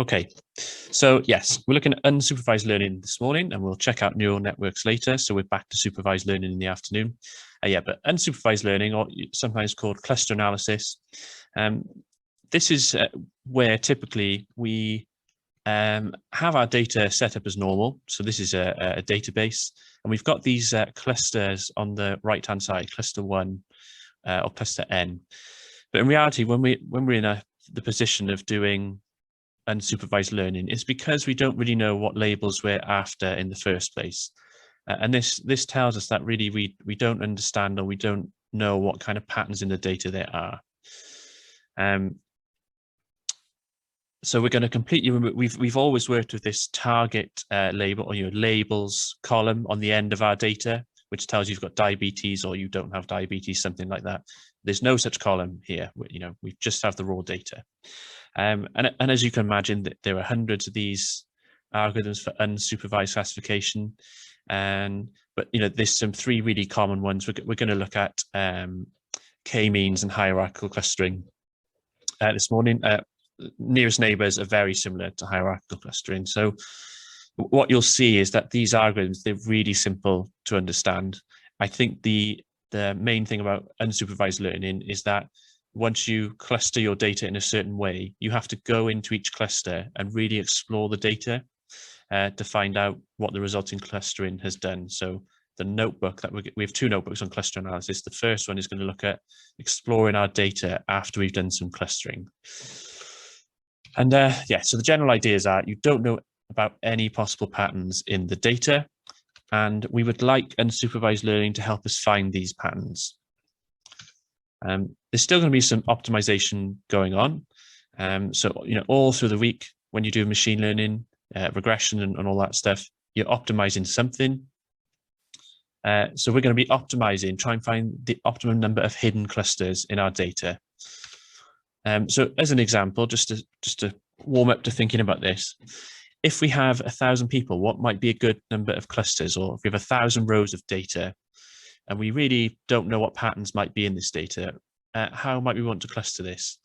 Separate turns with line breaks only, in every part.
Okay, so yes, we're looking at unsupervised learning this morning, and we'll check out neural networks later. So we're back to supervised learning in the afternoon. Yeah, but unsupervised learning, or sometimes called cluster analysis, this is where typically we have our data set up as normal. So this is a database, and we've got these clusters on the right-hand side, cluster 1 or cluster N. But in reality, when we're in the position of doing unsupervised learning, it's because we don't really know what labels we're after in the first place. And this tells us that really we don't understand, or we don't know what kind of patterns in the data there are. So we're going to completely remove, we've always worked with this target label, or labels column on the end of our data, which tells you've got diabetes or you don't have diabetes, something like that. There's no such column here. We just have the raw data. And as you can imagine, there are hundreds of these algorithms for unsupervised classification. But there's some 3 really common ones. We're going to look at k-means and hierarchical clustering this morning. Nearest neighbors are very similar to hierarchical clustering. So what you'll see is that these algorithms, they're really simple to understand. I think the main thing about unsupervised learning is that once you cluster your data in a certain way, you have to go into each cluster and really explore the data to find out what the resulting clustering has done. So the notebook that we have 2 notebooks on cluster analysis. The first one is going to look at exploring our data after we've done some clustering. And yeah, so the general ideas are you don't know about any possible patterns in the data, and we would like unsupervised learning to help us find these patterns. There's still going to be some optimization going on. So, all through the week, when you do machine learning, regression and all that stuff, you're optimizing something. So we're going to be optimizing, try and find the optimum number of hidden clusters in our data. So as an example, just to warm up to thinking about this, if we have 1,000 people, what might be a good number of clusters? Or if we have 1,000 rows of data, and we really don't know what patterns might be in this data, how might we want to cluster this?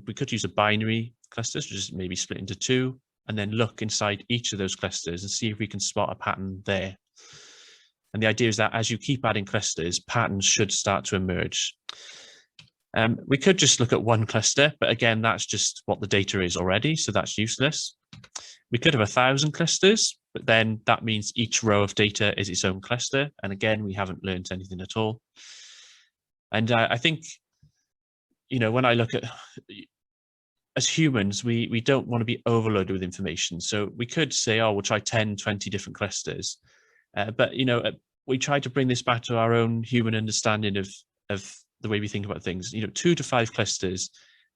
We could use a binary cluster, which is maybe split into 2, and then look inside each of those clusters and see if we can spot a pattern there. And the idea is that as you keep adding clusters, patterns should start to emerge. We could just look at 1 cluster, but again, that's just what the data is already, so that's useless. We could have 1,000 clusters, but then that means each row of data is its own cluster. And again, we haven't learned anything at all. And I think, when I look at, as humans, we don't want to be overloaded with information. So we could say, oh, we'll try 10, 20 different clusters. But, we try to bring this back to our own human understanding of the way we think about things. 2 to 5 clusters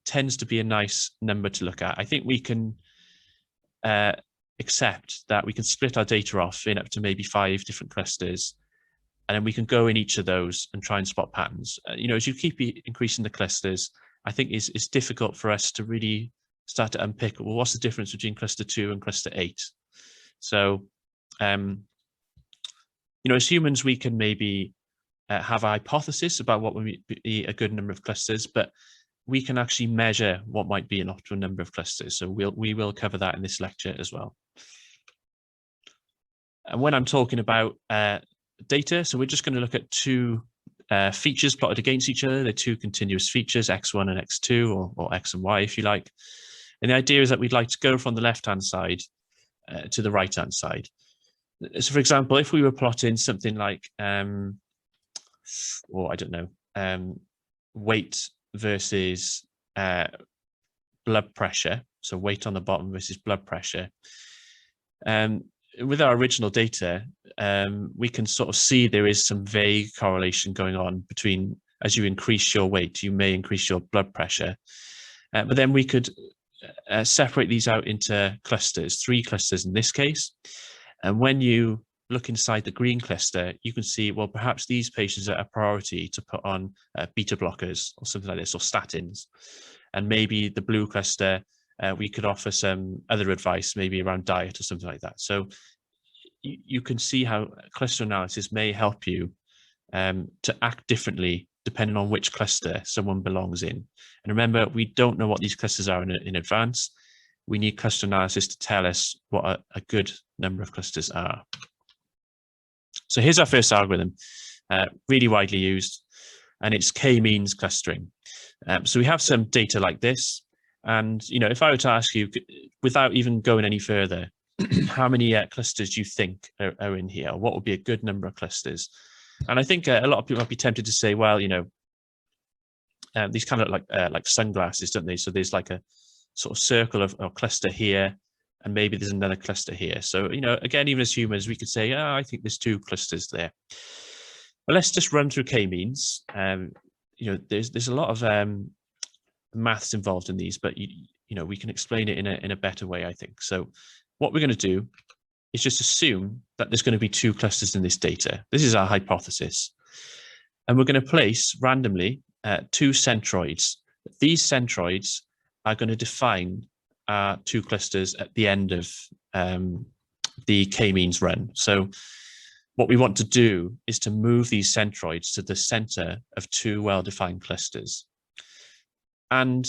tends to be a nice number to look at. I think we can accept that we can split our data off in up to maybe 5 different clusters, and then we can go in each of those and try and spot patterns. As you keep increasing the clusters, I think it's difficult for us to really start to unpick, well, what's the difference between cluster 2 and cluster 8? So, as humans, we can maybe have a hypothesis about what would be a good number of clusters, but we can actually measure what might be an optimal number of clusters. So we will cover that in this lecture as well. And when I'm talking about data, so we're just going to look at 2 features plotted against each other. They're 2 continuous features, x1 and x2, or x and y, if you like. And the idea is that we'd like to go from the left-hand side to the right-hand side. So, for example, if we were plotting something like, or I don't know, weight versus blood pressure, so weight on the bottom versus blood pressure. With our original data, we can sort of see there is some vague correlation going on between, as you increase your weight, you may increase your blood pressure. But then we could separate these out into clusters, 3 clusters in this case. And when you look inside the green cluster, you can see, well, perhaps these patients are a priority to put on beta blockers or something like this, or statins. And maybe the blue cluster, we could offer some other advice, maybe around diet or something like that. So you can see how cluster analysis may help you to act differently depending on which cluster someone belongs in. And remember, we don't know what these clusters are in advance. we need cluster analysis to tell us what a good number of clusters are. So here's our first algorithm, really widely used, and it's k-means clustering. So we have some data like this, and if I were to ask you, without even going any further, how many clusters do you think are in here? What would be a good number of clusters? And I think a lot of people might be tempted to say, well, these kind of like sunglasses, don't they? So there's like a sort of circle of a cluster here, and maybe there's another cluster here. So, again, even as humans, we could say, oh, I think there's 2 clusters there. But let's just run through k-means. There's a lot of maths involved in these, but we can explain it in a better way, I think. So what we're going to do is just assume that there's going to be 2 clusters in this data. This is our hypothesis. And we're going to place randomly 2 centroids. These centroids are going to define 2 clusters at the end of the k-means run. So what we want to do is to move these centroids to the center of 2 well-defined clusters. And,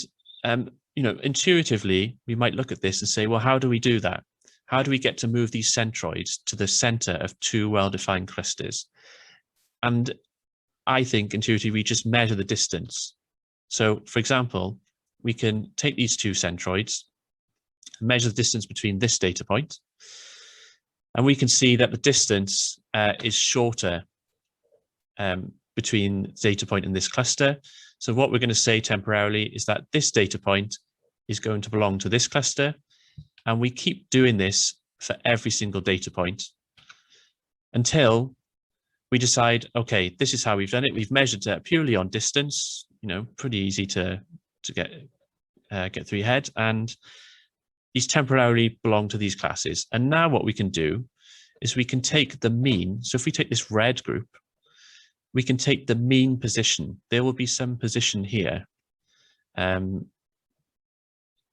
intuitively, we might look at this and say, well, how do we do that? How do we get to move these centroids to the center of 2 well-defined clusters? And I think intuitively, we just measure the distance. So, for example, we can take these 2 centroids, measure the distance between this data point, and we can see that the distance is shorter between the data point and this cluster. So what we're going to say temporarily is that this data point is going to belong to this cluster, and we keep doing this for every single data point until we decide, okay, this is how we've done it. We've measured it purely on distance, pretty easy to get through your head, and these temporarily belong to these classes. And now what we can do is we can take the mean. So if we take this red group, we can take the mean position. There will be some position here,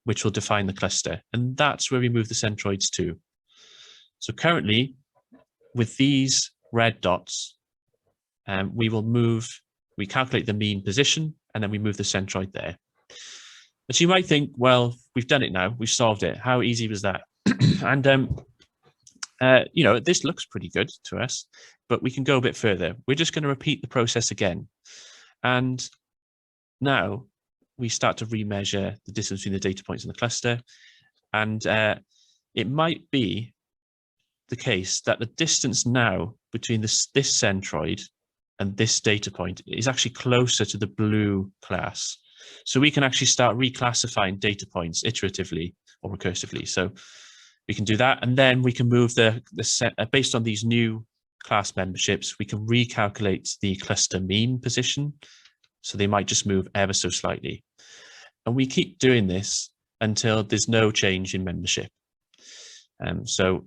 which will define the cluster. And that's where we move the centroids to. So currently, with these red dots, we calculate the mean position, and then we move the centroid there. But you might think, well, we've done it now, we've solved it. How easy was that? And, this looks pretty good to us, but we can go a bit further. We're just going to repeat the process again. And now we start to remeasure the distance between the data points in the cluster. And it might be the case that the distance now between this centroid and this data point is actually closer to the blue class. So we can actually start reclassifying data points iteratively or recursively. So we can do that, and then we can move the set based on these new class memberships. We can recalculate the cluster mean position, so they might just move ever so slightly. And we keep doing this until there's no change in membership. So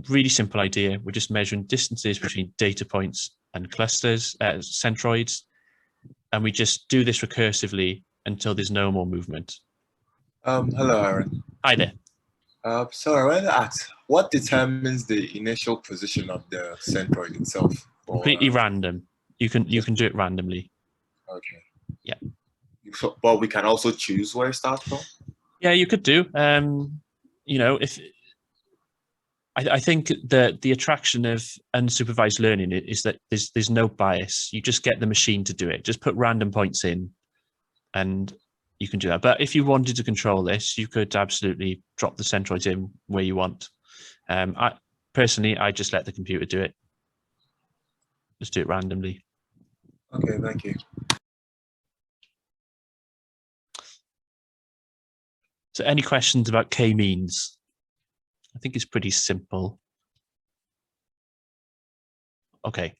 really simple idea. We're just measuring distances between data points and clusters, centroids, and we just do this recursively until there's no more movement.
Hello, Aaron.
Hi there.
So I wanted to ask, what determines the initial position of the centroid itself?
Completely random. You can do it randomly.
Okay.
Yeah.
So, but we can also choose where it starts from.
Yeah, you could do. If I think the attraction of unsupervised learning is that there's no bias. You just get the machine to do it. Just put random points in, and you can do that. But if you wanted to control this, you could absolutely drop the centroids in where you want. I just let the computer do it. Just do it randomly.
Okay, thank you.
So any questions about k-means? I think it's pretty simple. Okay.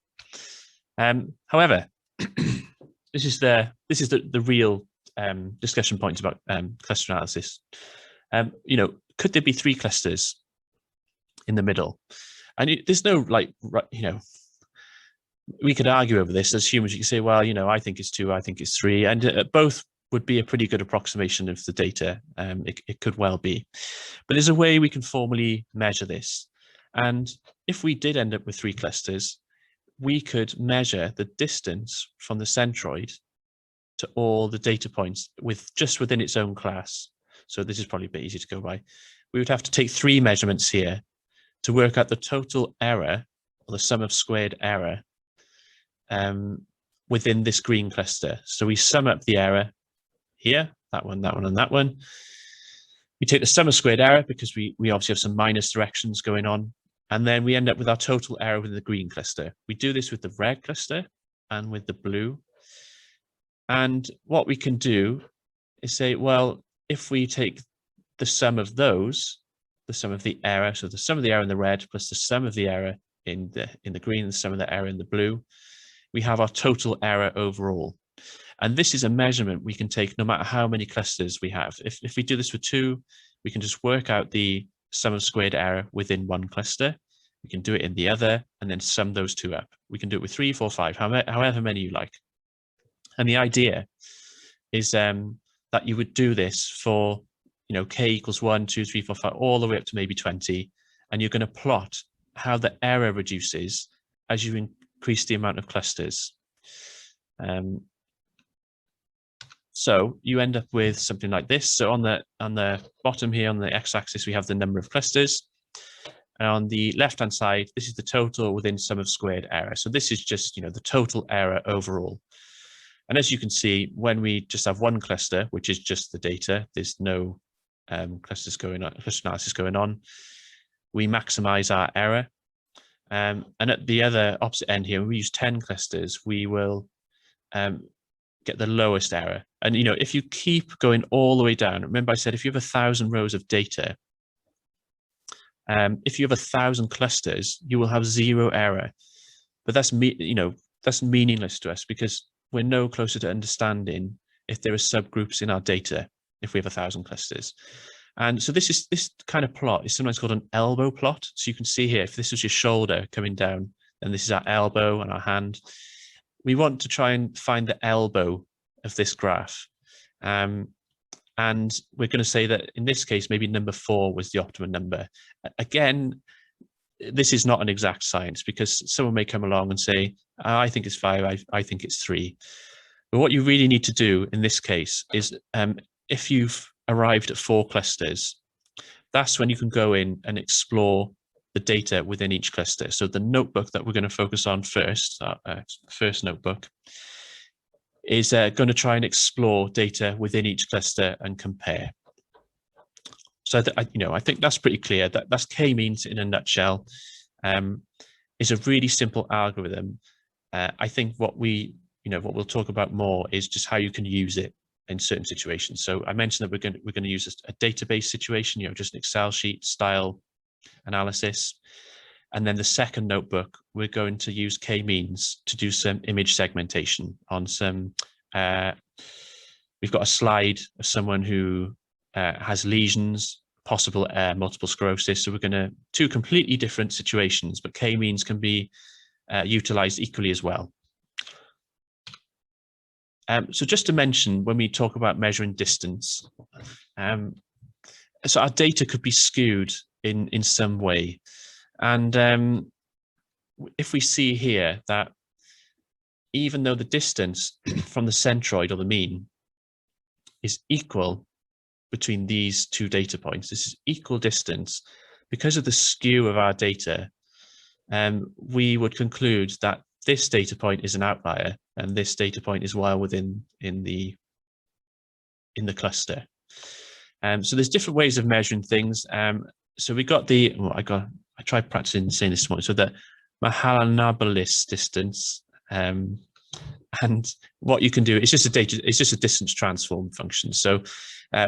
However, this is the real discussion points about cluster analysis. Could there be 3 clusters in the middle? And there's no we could argue over this as humans. You can say, well, I think it's 2, I think it's 3, and both would be a pretty good approximation of the data. It could well be, but there's a way we can formally measure this. And if we did end up with 3 clusters, we could measure the distance from the centroid to all the data points within its own class. So this is probably a bit easy to go by. We would have to take 3 measurements here to work out the total error, or the sum of squared error, within this green cluster. So we sum up the error here, that one, and that one. We take the sum of squared error because we obviously have some minus directions going on. And then we end up with our total error within the green cluster. We do this with the red cluster and with the blue. And what we can do is say, well, if we take the sum of those, the sum of the error, so the sum of the error in the red plus the sum of the error in the green, and the sum of the error in the blue, we have our total error overall. And this is a measurement we can take no matter how many clusters we have. If we do this with 2, we can just work out the sum of squared error within one cluster. We can do it in the other and then sum those 2 up. We can do it with 3, 4, 5, however many you like. And the idea is that you would do this for, k equals 1, 2, 3, 4, 5, all the way up to maybe 20. And you're going to plot how the error reduces as you increase the amount of clusters. So you end up with something like this. So on the bottom here, on the x-axis, we have the number of clusters. And on the left-hand side, this is the total within sum of squared error. So this is just, the total error overall. And as you can see, when we just have one cluster, which is just the data, there's no cluster analysis going on, we maximize our error. And at the other opposite end here, when we use 10 clusters, we will get the lowest error. And if you keep going all the way down, remember I said if you have 1,000 rows of data, if you have 1,000 clusters, you will have 0 error. But that's that's meaningless to us because we're no closer to understanding if there are subgroups in our data if we have 1,000 clusters. And so this kind of plot is sometimes called an elbow plot. So you can see here, if this was your shoulder coming down, then this is our elbow and our hand. We want to try and find the elbow of this graph. And we're going to say that in this case, maybe number 4 was the optimum number. Again, this is not an exact science because someone may come along and say, I think it's 5, I think it's 3. But what you really need to do in this case is if you've arrived at 4 clusters, that's when you can go in and explore the data within each cluster. So the notebook that we're going to focus on first, first notebook, is going to try and explore data within each cluster and compare. So I think that's pretty clear. That's k-means in a nutshell. It's a really simple algorithm. I think what we'll talk about more is just how you can use it in certain situations. So I mentioned that we're going to use a database situation, just an Excel sheet style analysis. And then the second notebook, we're going to use k-means to do some image segmentation on some, we've got a slide of someone who has lesions, possible multiple sclerosis. So we're going to, 2 completely different situations, but k-means can be utilized equally as well. So just to mention, when we talk about measuring distance, so our data could be skewed in some way. And if we see here that even though the distance from the centroid or the mean is equal between these 2 data points, this is equal distance, because of the skew of our data, we would conclude that this data point is an outlier and this data point is well within in the cluster. So there's different ways of measuring things. So we got I tried practicing saying this morning. So the Mahalanobis distance, and what you can do, it's just a distance transform function. So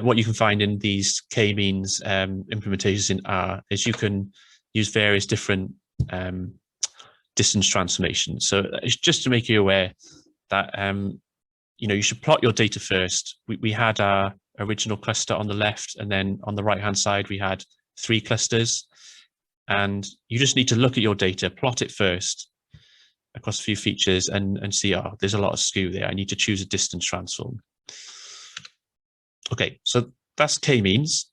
what you can find in these k-means implementations in R is you can use various different distance transformations. So it's just to make you aware that you should plot your data first. We had our original cluster on the left, and then on the right hand side we had 3 clusters, and you just need to look at your data, plot it first across a few features, and see, oh, there's a lot of skew there. I need to choose a distance transform. Okay, so that's k-means.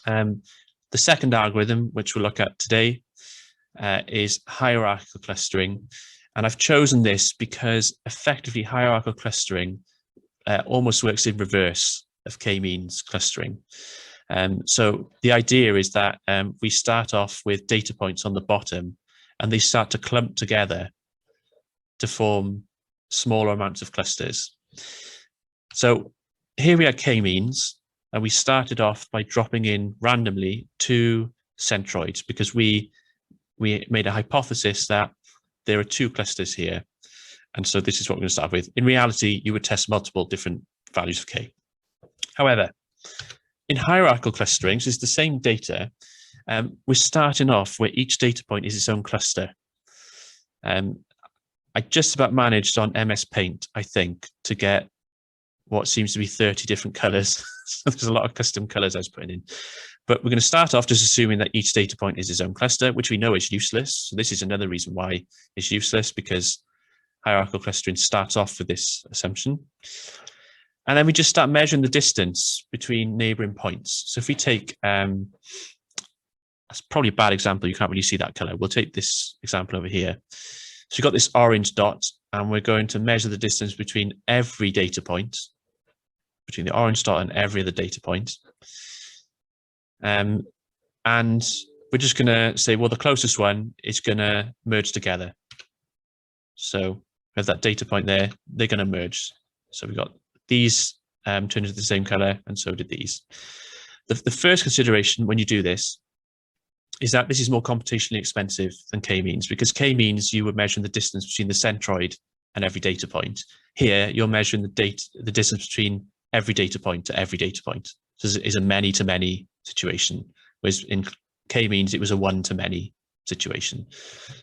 The second algorithm, which we'll look at today, is hierarchical clustering. And I've chosen this because effectively hierarchical clustering almost works in reverse of k-means clustering. So the idea is that we start off with data points on the bottom, and they start to clump together to form smaller amounts of clusters. So here we had k-means, and we started off by dropping in randomly 2 centroids because we made a hypothesis that there are 2 clusters here. And so this is what we're going to start with. In reality, you would test multiple different values of k. However, in hierarchical clustering, so it's the same data, we're starting off where each data point is its own cluster. I just about managed on MS Paint, I think, to get what seems to be 30 different colors. So there's a lot of custom colors I was putting in. But we're going to start off just assuming that each data point is its own cluster, which we know is useless. So this is another reason why it's useless, because hierarchical clustering starts off with this assumption. And then we just start measuring the distance between neighboring points. So if we take, that's probably a bad example, you can't really see that color. We'll take this example over here. So we've got this orange dot, and we're going to measure the distance between every data point, between the orange dot and every other data point. And we're just going to say, well, the closest one is going to merge together. So we have that data point there, they're going to merge. So we've got these turned into the same color, and so did these. The first consideration when you do this is that this is more computationally expensive than k-means, because k-means you were measuring the distance between the centroid and every data point. Here, you're measuring the distance between every data point to every data point. So it's a many-to-many situation, whereas in k-means it was a one-to-many situation.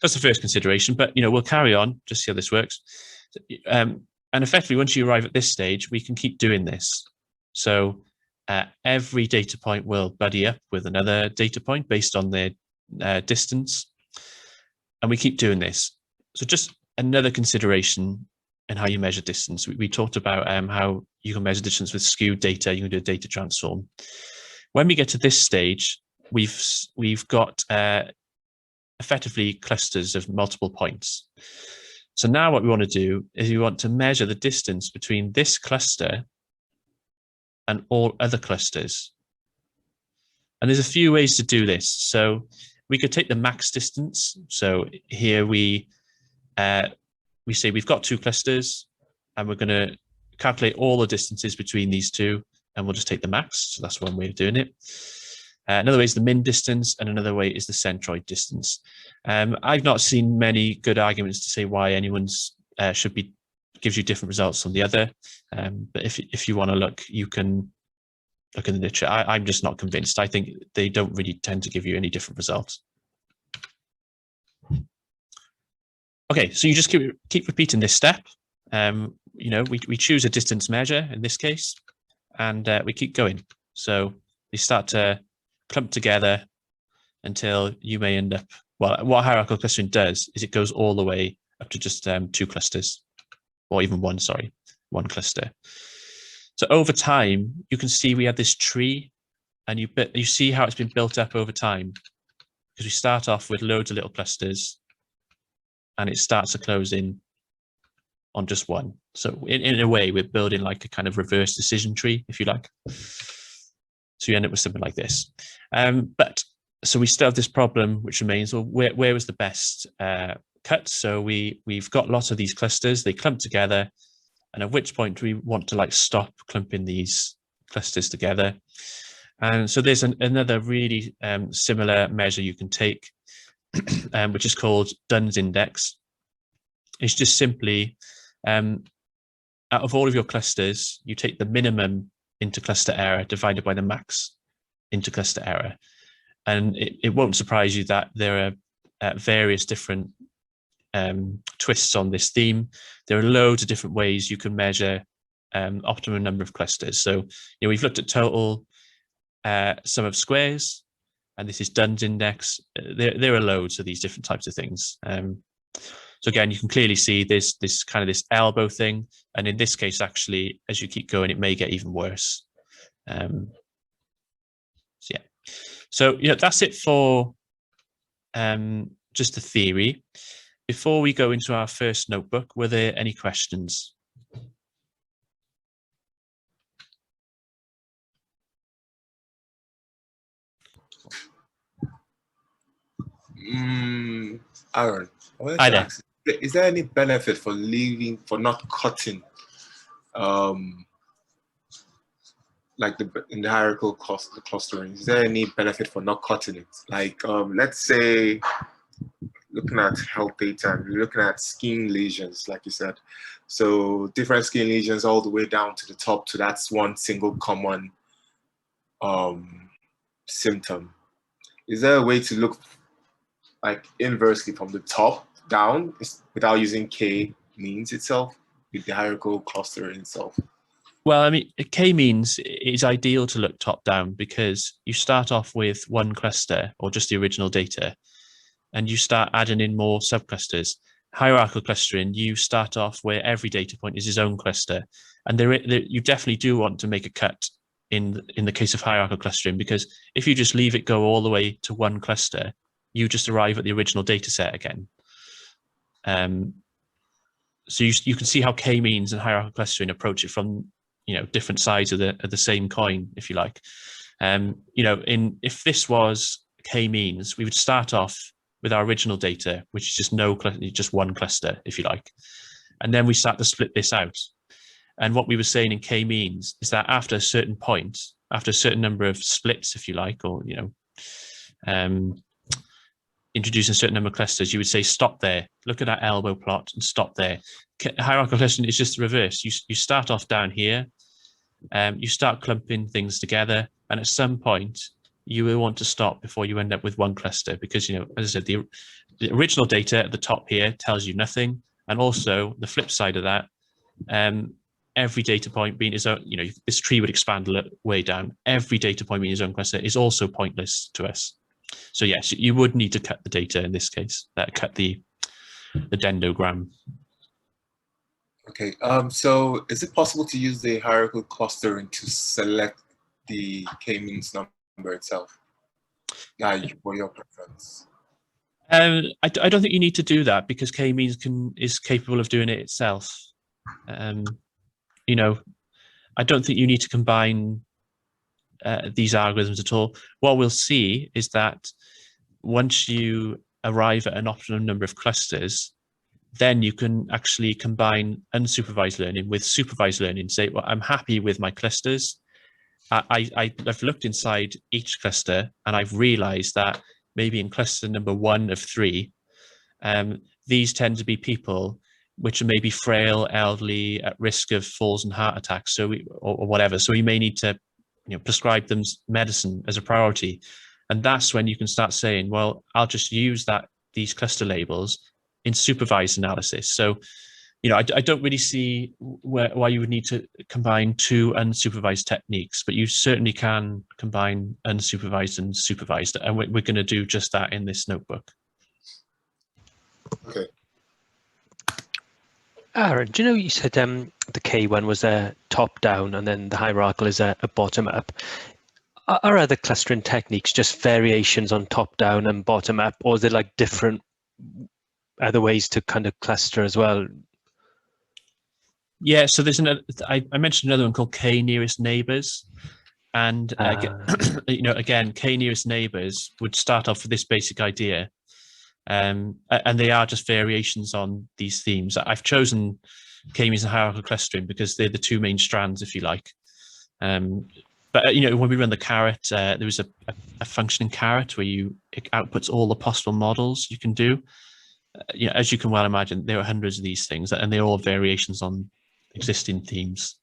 That's the first consideration, but we'll carry on, just see how this works. And effectively, once you arrive at this stage, we can keep doing this. So every data point will buddy up with another data point based on their distance. And we keep doing this. So just another consideration in how you measure distance. We talked about how you can measure distance with skewed data. You can do a data transform. When we get to this stage, we've got effectively clusters of multiple points. So now what we want to do is we want to measure the distance between this cluster and all other clusters. And there's a few ways to do this. So we could take the max distance. So here we say we've got 2 clusters, and we're going to calculate all the distances between these 2, and we'll just take the max. So that's one way of doing it. Another way is the min distance, and another way is the centroid distance. I've not seen many good arguments to say why anyone's gives you different results from the other. But if you want to look, you can look in the literature. I'm just not convinced. I think they don't really tend to give you any different results. Okay, so you just keep repeating this step. We choose a distance measure in this case, and we keep going. So they start to clump together until you may end up, well, what hierarchical clustering does is it goes all the way up to just 2 clusters, or even one cluster. So over time, you can see we have this tree, and you see how it's been built up over time, because we start off with loads of little clusters, and it starts to close in on just one. So in a way, we're building like a kind of reverse decision tree, if you like. So you end up with something like this. So we still have this problem which remains, well, where was the best cut? So we've got lots of these clusters, they clump together, and at which point do we want to like stop clumping these clusters together? And so there's another really similar measure you can take, which is called Dunn's index. It's just simply, out of all of your clusters, you take the minimum intercluster error divided by the max intercluster error. And it won't surprise you that there are various different twists on this theme. There are loads of different ways you can measure optimum number of clusters. So we've looked at total sum of squares, and this is Dunn's index. There are loads of these different types of things. So again, you can clearly see this kind of this elbow thing, and in this case, actually, as you keep going, it may get even worse. So that's it for just the theory. Before we go into our first notebook, were there any questions?
Aaron, I wanted
Hi
to
there.
ask, is there any benefit for not cutting, like in the hierarchical clustering? Is there any benefit for not cutting it? Like, let's say, looking at health data, and we're looking at skin lesions, like you said. So different skin lesions all the way down to the top, to that's one single common symptom. Is there a way to look like inversely from the top down without using k-means itself, with the hierarchical clustering itself?
Well, I mean, k-means is ideal to look top down because you start off with one cluster or just the original data, and you start adding in more subclusters. Hierarchical clustering, you start off where every data point is its own cluster, and you definitely do want to make a cut in the case of hierarchical clustering, because if you just leave it go all the way to one cluster, you just arrive at the original data set again. So you can see how k-means and hierarchical clustering approach it from different sides of the same coin, if you like. If this was k-means, we would start off with our original data, which is just one cluster, if you like, and then we start to split this out. And what we were saying in k-means is that after a certain point, after a certain number of splits, if you like, or introducing a certain number of clusters, you would say stop there, look at that elbow plot and stop there. Hierarchical clustering is just the reverse. You start off down here, you start clumping things together, and at some point you will want to stop before you end up with one cluster, because as I said, the original data at the top here tells you nothing, and also the flip side of that, every data point being its own, this tree would expand a little way down, every data point being its own cluster is also pointless to us. So yes, you would need to cut the data in this case, cut the dendrogram.
Okay, so is it possible to use the hierarchical clustering to select the k-means number itself? For your preference.
I don't think you need to do that, because k-means is capable of doing it itself. I don't think you need to combine these algorithms at all. What we'll see is that once you arrive at an optimum number of clusters, then you can actually combine unsupervised learning with supervised learning. Say, well, I'm happy with my clusters. I've looked inside each cluster, and I've realized that maybe in cluster number 1 of 3, these tend to be people which are maybe frail, elderly, at risk of falls and heart attacks, or whatever. So we may need to prescribe them medicine as a priority. And that's when you can start saying, well, I'll just use these cluster labels in supervised analysis. So, I don't really see why you would need to combine 2 unsupervised techniques, but you certainly can combine unsupervised and supervised. And we're going to do just that in this notebook.
Okay.
Aaron, do you know you said the K one was a top down and then the hierarchical is a bottom up? Are other clustering techniques just variations on top down and bottom up, or is there like different other ways to kind of cluster as well?
Yeah, so there's I mentioned another one called K nearest neighbors, and again, K nearest neighbors would start off with this basic idea, and they are just variations on these themes. I've chosen K-means and hierarchical clustering because they're the 2 main strands, if you like. But when we run the caret, there was a function in caret where it outputs all the possible models you can do. As you can well imagine, there are hundreds of these things, and they're all variations on existing themes.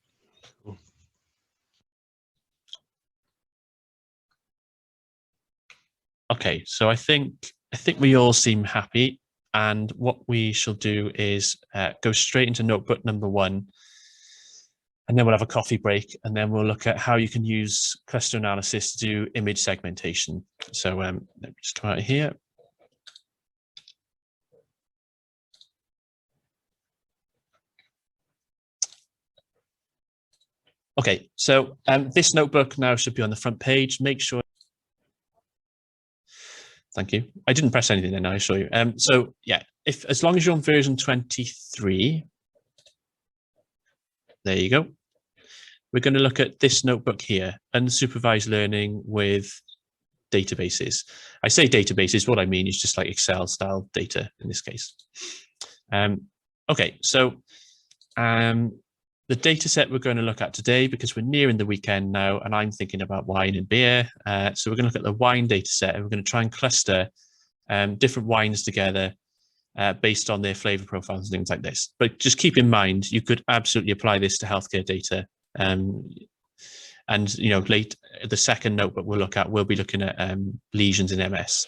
Okay, so I think we all seem happy, and what we shall do is go straight into notebook number 1, and then we'll have a coffee break, and then we'll look at how you can use cluster analysis to do image segmentation. So let me just come out of here. Okay, so this notebook now should be on the front page. Make sure. Thank you. I didn't press anything then, I assure you. So yeah, as long as you're on version 23, there you go. We're going to look at this notebook here, Unsupervised Learning with databases. I say databases, what I mean is just like Excel style data in this case. Okay, so the data set we're going to look at today, because we're nearing the weekend now and I'm thinking about wine and beer. So we're going to look at the wine data set and we're going to try and cluster different wines together based on their flavor profiles and things like this. But just keep in mind, you could absolutely apply this to healthcare data. And the second notebook we'll look at, we'll be looking at lesions in MS.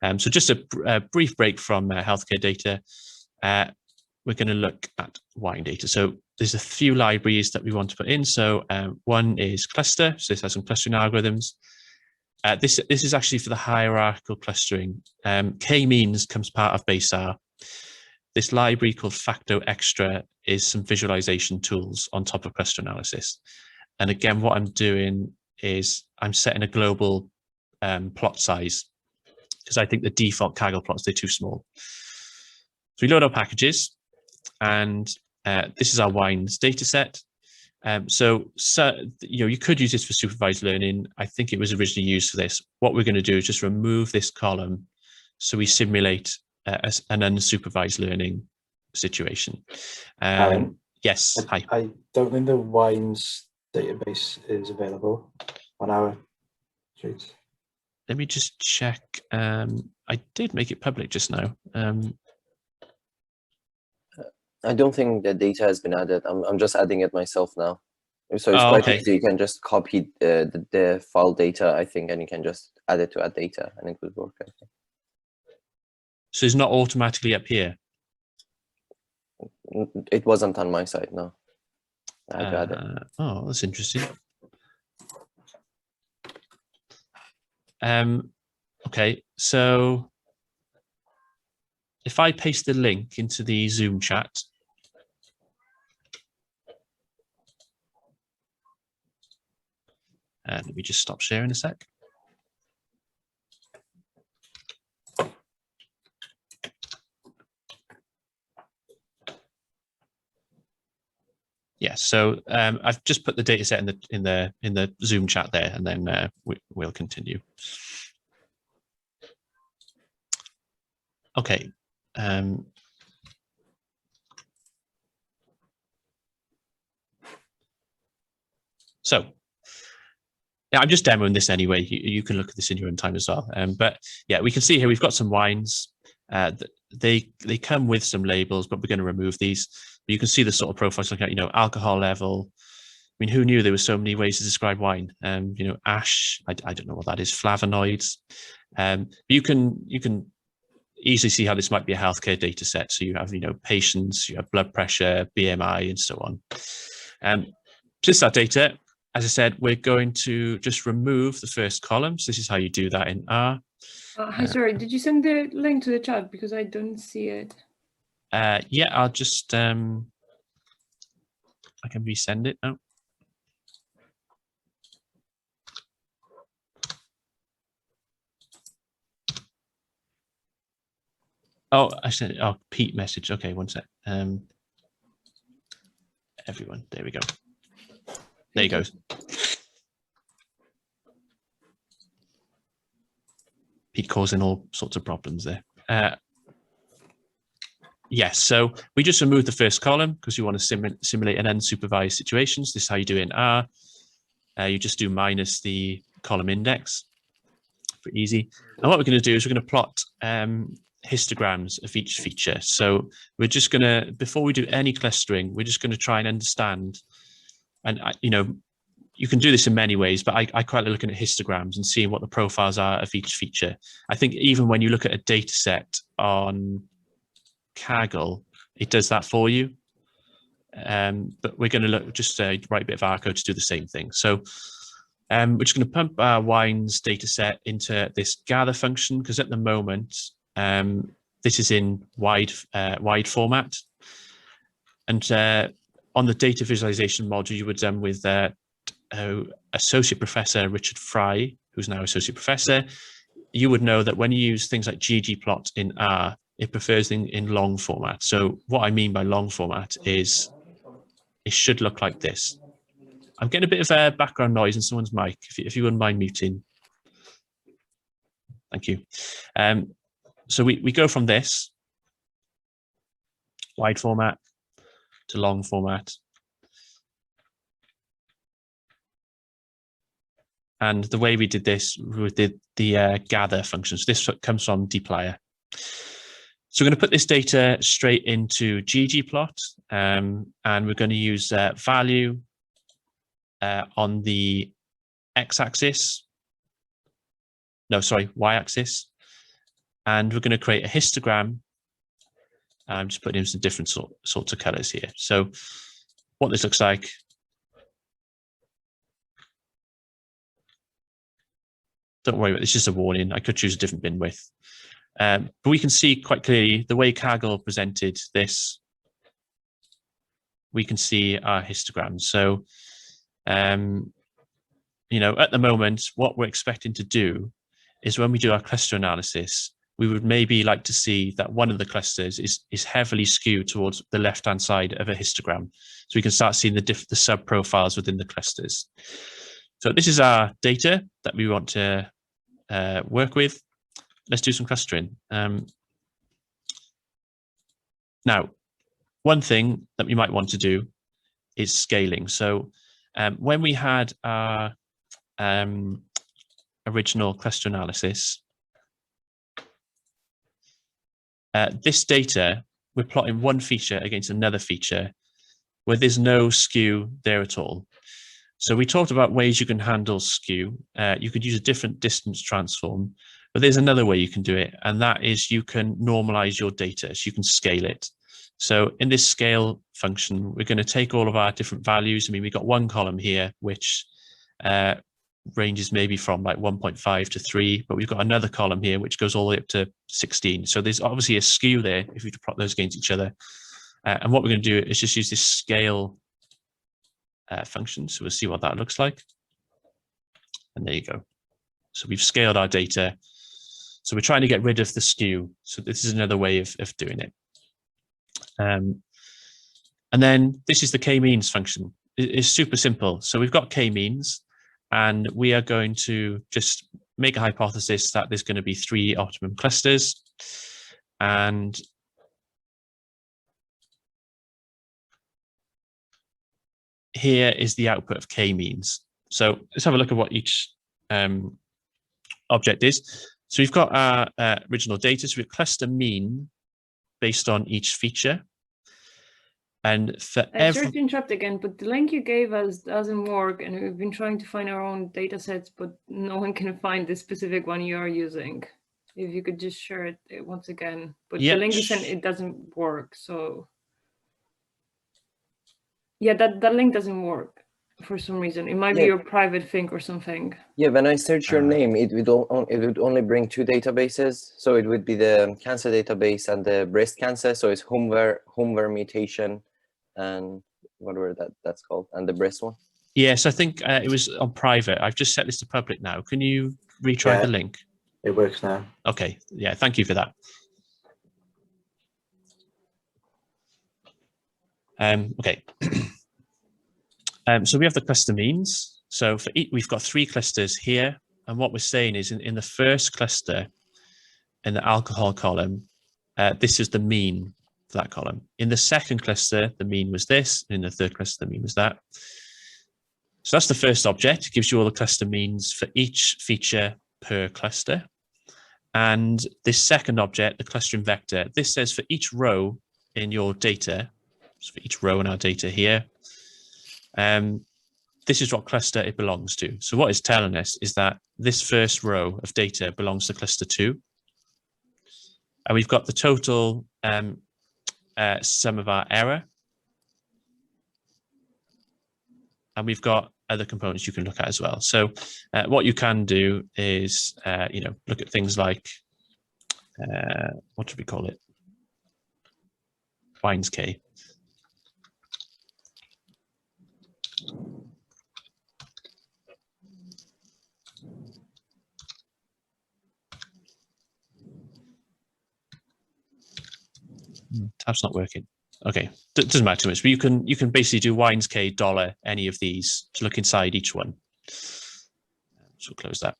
So just a brief break from healthcare data. We're going to look at wine data. So there's a few libraries that we want to put in. So one is cluster. So this has some clustering algorithms. This is actually for the hierarchical clustering. K-means comes part of base R. This library called Facto Extra is some visualization tools on top of cluster analysis. And again, what I'm doing is I'm setting a global plot size because I think the default Kaggle plots, they're too small. So we load our packages and this is our wines data set. So you could use this for supervised learning. I think it was originally used for this. What we're going to do is just remove this column so we simulate an unsupervised learning situation. Yes, hi.
I don't think the wines database is available on our sheets.
Let me just check. I did make it public just now.
I don't think the data has been added. I'm just adding it myself now. So it's quite easy. You can just copy the file data, I think, and you can just add it to add data and it will work, I think.
So it's not automatically up here?
It wasn't on my side, no. I had to add it.
Oh, that's interesting. Okay, so if I paste the link into the Zoom chat, let me just stop sharing a sec. Yeah, so I've just put the data set in the Zoom chat there, and then we'll continue. Okay. So yeah, I'm just demoing this anyway. You can look at this in your own time as well. But yeah, we can see here we've got some wines. They come with some labels, but we're going to remove these. But you can see the sort of profiles looking at, alcohol level. I mean, who knew there were so many ways to describe wine? Ash, I don't know what that is, flavonoids. You can easily see how this might be a healthcare data set. So you have, patients, you have blood pressure, BMI, and so on. Just that data, as I said, we're going to just remove the first column. So this is how you do that in R.
Hi, sorry, did you send the link to the chat? Because I don't see it.
Yeah, I'll just, I can resend it now. Oh, I sent it. Oh, Pete message. Okay, one sec. Everyone, there we go. There you go. Pete causing all sorts of problems there. Yes, so we just removed the first column because you want to simulate an unsupervised situations. This is how you do it in R. You just do minus the column index. Pretty easy. And what we're going to do is we're going to plot histograms of each feature. So we're just going to, before we do any clustering, we're just going to try and understand. And, you can do this in many ways, but I quite like looking at histograms and seeing what the profiles are of each feature. I think even when you look at a data set on Kaggle, it does that for you. But we're going to look, just write a bit of R code to do the same thing. So we're just going to pump our wines data set into this gather function, because at the moment, this is in wide format. And on the data visualization module, you were done with Associate Professor Richard Fry, who's now Associate Professor. You would know that when you use things like ggplot in R, it prefers in long format. So what I mean by long format is it should look like this. I'm getting a bit of background noise in someone's mic. If you wouldn't mind muting. Thank you. So we go from this wide format to long format. And the way we did this with the gather function. So this comes from dplyr. So we're going to put this data straight into ggplot, and we're going to use value on the x-axis. No, sorry, y-axis. And we're going to create a histogram. I'm just putting in some different sorts of colors here. So what this looks like. Don't worry about it, it's just a warning. I could choose a different bin width. But we can see quite clearly the way Kaggle presented this, we can see our histogram. So, you know, at the moment, what we're expecting to do is when we do our cluster analysis, we would maybe like to see that one of the clusters is heavily skewed towards the left-hand side of a histogram. So we can start seeing the sub-profiles within the clusters. So this is our data that we want to work with. Let's do some clustering. Now, one thing that we might want to do is scaling. So when we had our original cluster analysis, this data, we're plotting one feature against another feature where there's no skew there at all. So we talked about ways you can handle skew. You could use a different distance transform, but there's another way you can do it, and that is you can normalize your data, so you can scale it. So in this scale function, we're going to take all of our different values. I mean, we've got one column here, which ranges maybe from like 1.5 to 3, but we've got another column here, which goes all the way up to 16. So there's obviously a skew there if you plot those against each other. And what we're going to do is just use this scale function. So we'll see what that looks like. And there you go. So we've scaled our data. So we're trying to get rid of the skew. So this is another way of doing it. And then this is the k-means function. It's super simple. So we've got k-means, and we are going to just make a hypothesis that there's going to be 3 optimum clusters. And here is the output of k-means. So let's have a look at what each object is. So we've got our original data. So we have cluster mean based on each feature. And for every...
Sorry to interrupt again, but the link you gave us doesn't work, and we've been trying to find our own data sets, but no one can find the specific one you are using. If you could just share it once again. But the link you sent, it doesn't work. So yeah, that link doesn't work for some reason. It might be your private thing or something.
Yeah, when I search your name, it would only bring 2 databases. So it would be the cancer database and the breast cancer. So it's homeware mutation and whatever that's called, and the breast one.
Yes, I think it was on private. I've just set this to public now. Can you retry the link?
It works now.
Okay, yeah, thank you for that. Okay. So we have the cluster means. So for each, we've got 3 clusters here. And what we're saying is in the first cluster, in the alcohol column, this is the mean for that column. In the second cluster, the mean was this. And in the third cluster, the mean was that. So that's the first object. It gives you all the cluster means for each feature per cluster. And this second object, the clustering vector, this says for each row in your data, so for each row in our data here, this is what cluster it belongs to. So what it's telling us is that this first row of data belongs to cluster 2. And we've got the total sum of our error. And we've got other components you can look at as well. So what you can do is, you know, look at things like, what should we call it? Wines K. Tab's not working. Okay, doesn't matter too much, but you can basically do wines K dollar any of these to look inside each one. So we'll close that.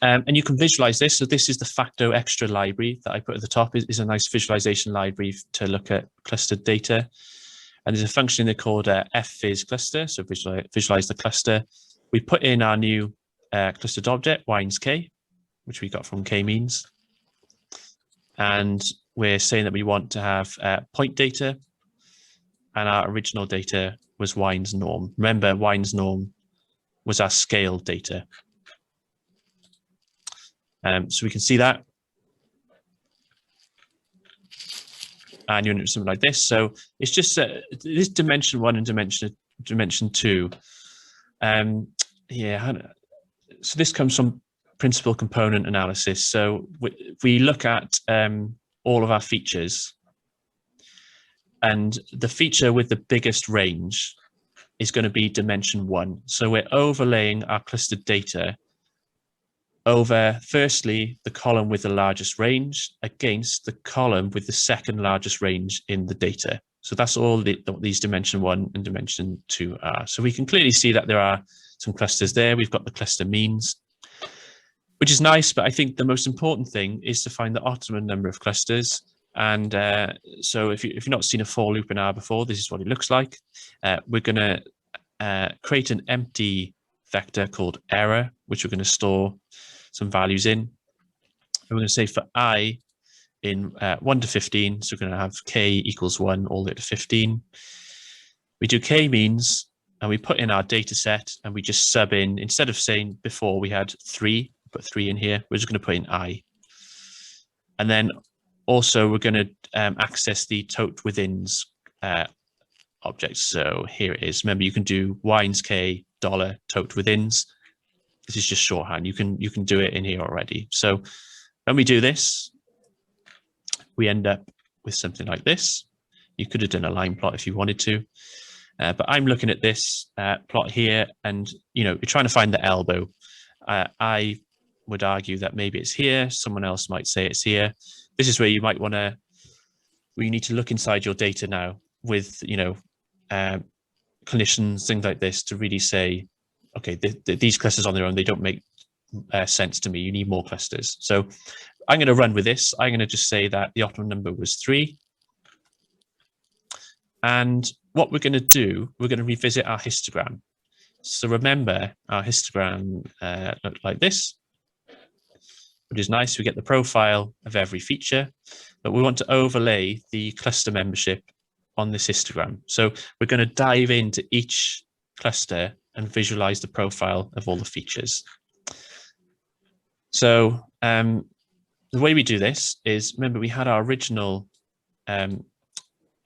And you can visualize this. So this is the Facto extra library that I put at the top. Is a nice visualization library to look at clustered data. And there's a function they called fviz cluster. So visualize the cluster. We put in our new clustered object, wines k, which we got from k-means. And we're saying that we want to have point data. And our original data was wines norm. Remember, wines norm was our scale data. So we can see that. And you end up something like this. So it's just this dimension 1 and dimension 2. Yeah. So this comes from principal component analysis. So we look at all of our features, and the feature with the biggest range is going to be dimension 1. So we're overlaying our clustered data over, firstly, the column with the largest range against the column with the second largest range in the data. So that's all these dimension 1 and dimension 2 are. So we can clearly see that there are some clusters there. We've got the cluster means, which is nice, but I think the most important thing is to find the optimum number of clusters. And so if you've not seen a for loop in R before, this is what it looks like. We're going to create an empty vector called error, which we're going to store some values in. And we're going to say for I in 1 to 15, so we're going to have k equals 1 all the way to 15. We do k-means, and we put in our data set, and we just sub in, instead of saying before we had 3, put 3 in here, we're just going to put in I. And then also we're going to access the tote withins object. So here it is. Remember, you can do wines k dollar tote withins. This is just shorthand. You can do it in here already. So when we do this, we end up with something like this. You could have done a line plot if you wanted to, but I'm looking at this plot here, and you're trying to find the elbow. I would argue that maybe it's here. Someone else might say it's here. This is where you might want to, where you need to look inside your data now with clinicians, things like this, to really say, okay, these clusters on their own, they don't make sense to me. You need more clusters. So I'm going to run with this. I'm going to just say that the optimum number was 3. And what we're going to do, we're going to revisit our histogram. So remember, our histogram looked like this, which is nice. We get the profile of every feature, but we want to overlay the cluster membership on this histogram. So we're going to dive into each cluster and visualize the profile of all the features. So the way we do this is, remember, we had our original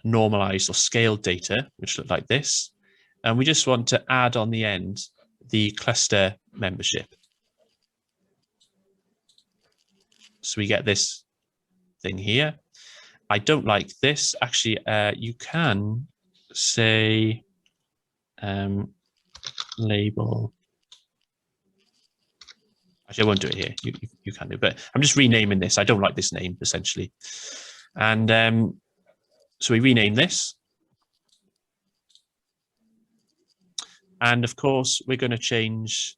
normalized or scaled data, which looked like this. And we just want to add on the end the cluster membership. So we get this thing here. I don't like this. Actually, you can say label. Actually, I won't do it here. You can do, but I'm just renaming this. I don't like this name, essentially. And so we rename this. And of course, we're going to change,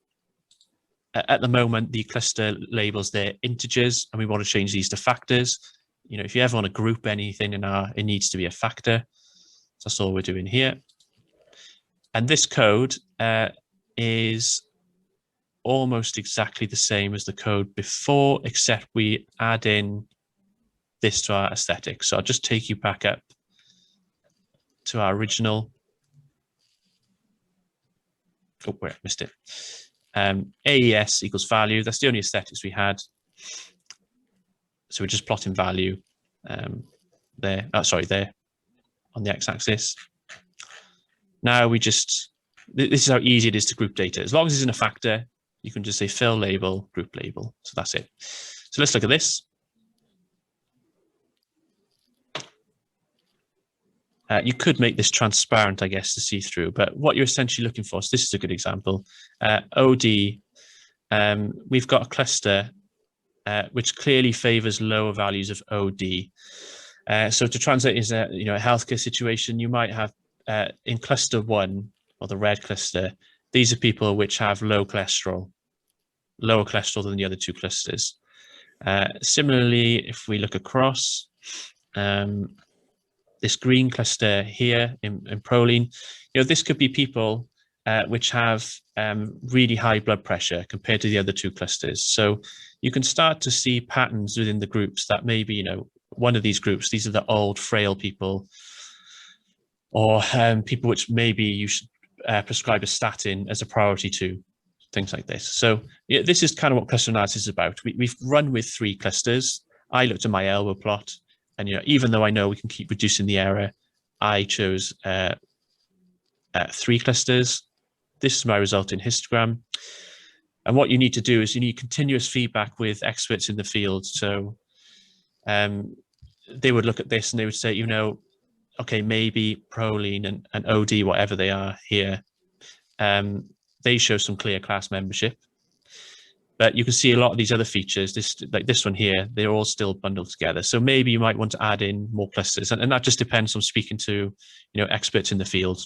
at the moment, the cluster labels, they're integers, and we want to change these to factors. If you ever want to group anything in R, it needs to be a factor. So that's all we're doing here. And this code is almost exactly the same as the code before, except we add in this to our aesthetic. So I'll just take you back up to our original. Oh, wait, I missed it. AES equals value. That's the only aesthetics we had. So we're just plotting value there. Oh, sorry, there on the x-axis. Now we just, this is how easy it is to group data. As long as it's in a factor, you can just say fill label, group label. So that's it. So let's look at this. You could make this transparent, I guess, to see through, but what you're essentially looking for, so this is a good example. OD, we've got a cluster which clearly favors lower values of OD. So to translate is a healthcare situation, you might have in cluster 1, or the red cluster, these are people which have low cholesterol. lower cholesterol than the other two clusters. Similarly, if we look across, this green cluster here in proline, this could be people which have really high blood pressure compared to the other two clusters. So you can start to see patterns within the groups that maybe, one of these groups, these are the old, frail people, or people which maybe you should prescribe a statin as a priority to, things like this. So yeah, this is kind of what cluster analysis is about. We've run with 3 clusters. I looked at my elbow plot, and even though I know we can keep reducing the error, I chose 3 clusters. This is my result in histogram. And what you need to do is you need continuous feedback with experts in the field. So they would look at this and they would say, okay, maybe proline and OD, whatever they are here, they show some clear class membership. But you can see a lot of these other features, like this one here, they're all still bundled together. So maybe you might want to add in more clusters. And that just depends on speaking to experts in the field,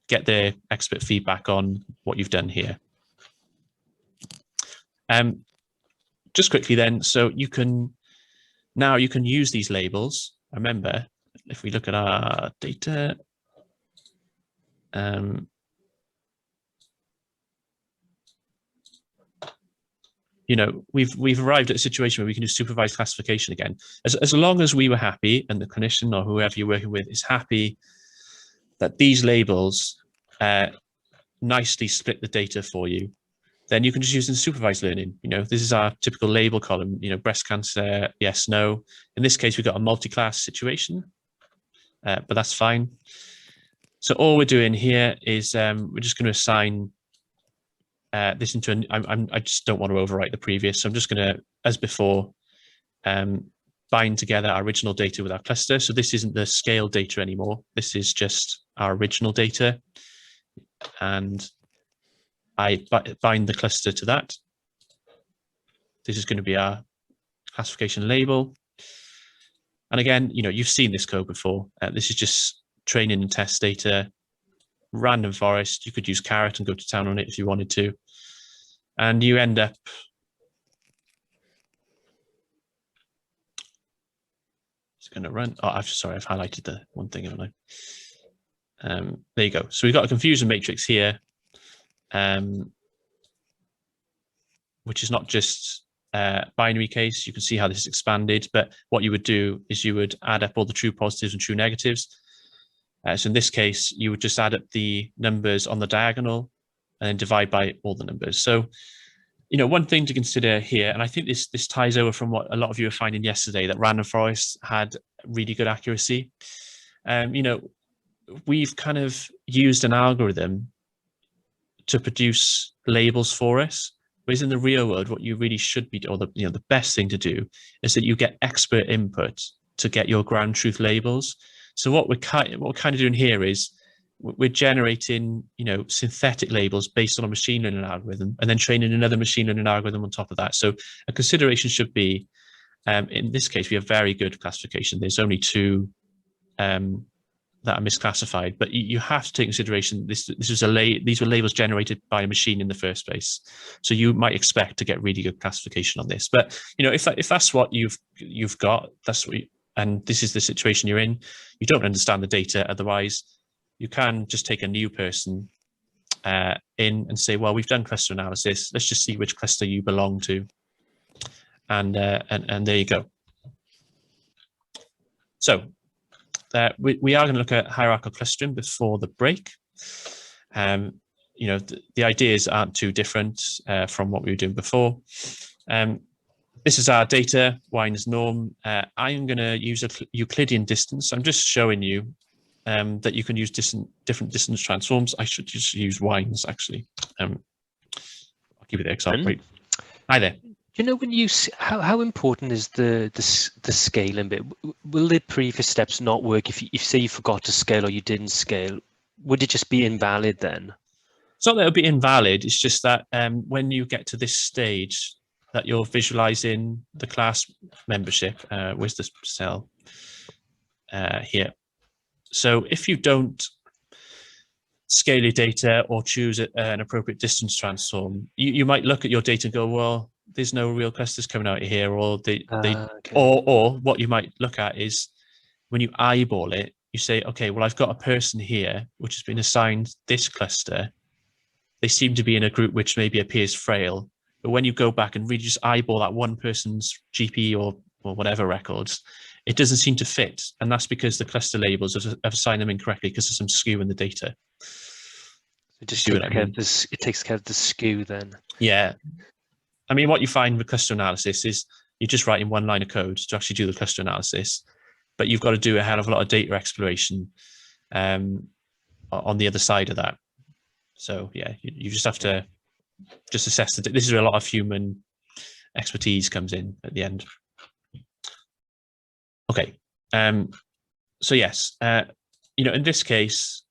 get their expert feedback on what you've done here. Just quickly then, so you can use these labels. Remember, if we look at our data, we've arrived at a situation where we can do supervised classification again. As long as we were happy and the clinician or whoever you're working with is happy that these labels nicely split the data for you, then you can just use unsupervised learning. This is our typical label column, breast cancer, yes, no. In this case, we've got a multi-class situation, but that's fine. So all we're doing here is we're just going to assign this into I just don't want to overwrite the previous. So I'm just going to, as before, bind together our original data with our cluster. So this isn't the scale data anymore. This is just our original data. And I bind the cluster to that. This is going to be our classification label. And again, you've seen this code before. This is just training and test data, random forest. You could use Caret and go to town on it if you wanted to. And you end up it's going to run. Oh, I've highlighted the one thing, haven't I? There you go. So we've got a confusion matrix here, which is not just binary case. You can see how this is expanded, but what you would do is you would add up all the true positives and true negatives. So in this case, you would just add up the numbers on the diagonal and then divide by all the numbers. So, one thing to consider here, and I think this ties over from what a lot of you were finding yesterday, that random forest had really good accuracy. We've kind of used an algorithm to produce labels for us, whereas in the real world, what you really should be, or the best thing to do, is that you get expert input to get your ground truth labels. So what we're kind of doing here is we're generating, synthetic labels based on a machine learning algorithm, and then training another machine learning algorithm on top of that. So a consideration should be, in this case, we have very good classification. There's only 2 that are misclassified, but you have to take consideration these were labels generated by a machine in the first place. So you might expect to get really good classification on this. But if that's what you've got, that's what and this is the situation you're in, you don't understand the data. Otherwise, you can just take a new person in and say, well, we've done cluster analysis. Let's just see which cluster you belong to. And there you go. So we are going to look at hierarchical clustering before the break. The ideas aren't too different from what we were doing before. This is our data, Wien's norm. I'm going to use a Euclidean distance. I'm just showing you that you can use different distance transforms. I should just use Wien's, actually. I'll give you the example. Hi there.
When you how important is the scaling bit? Will the previous steps not work if say you forgot to scale or you didn't scale? Would it just be invalid then?
It's not that it'll be invalid. It's just that when you get to this stage that you're visualizing the class membership, where's the cell here? So if you don't scale your data or choose an appropriate distance transform, you might look at your data and go, well, there's no real clusters coming out of here, or or what you might look at is when you eyeball it, you say, okay, well, I've got a person here which has been assigned this cluster. They seem to be in a group which maybe appears frail, but when you go back and really just eyeball that one person's GP or whatever records, it doesn't seem to fit. And that's because the cluster labels have assigned them incorrectly because there's some skew in the data.
It just takes care of this, it takes care of the skew then. Yeah.
I mean, what you find with cluster analysis is you're just writing one line of code to actually do the cluster analysis, but you've got to do a hell of a lot of data exploration on the other side of that. So yeah, you just have to just assess that. This is where a lot of human expertise comes in at the end. Okay, so yes, in this case,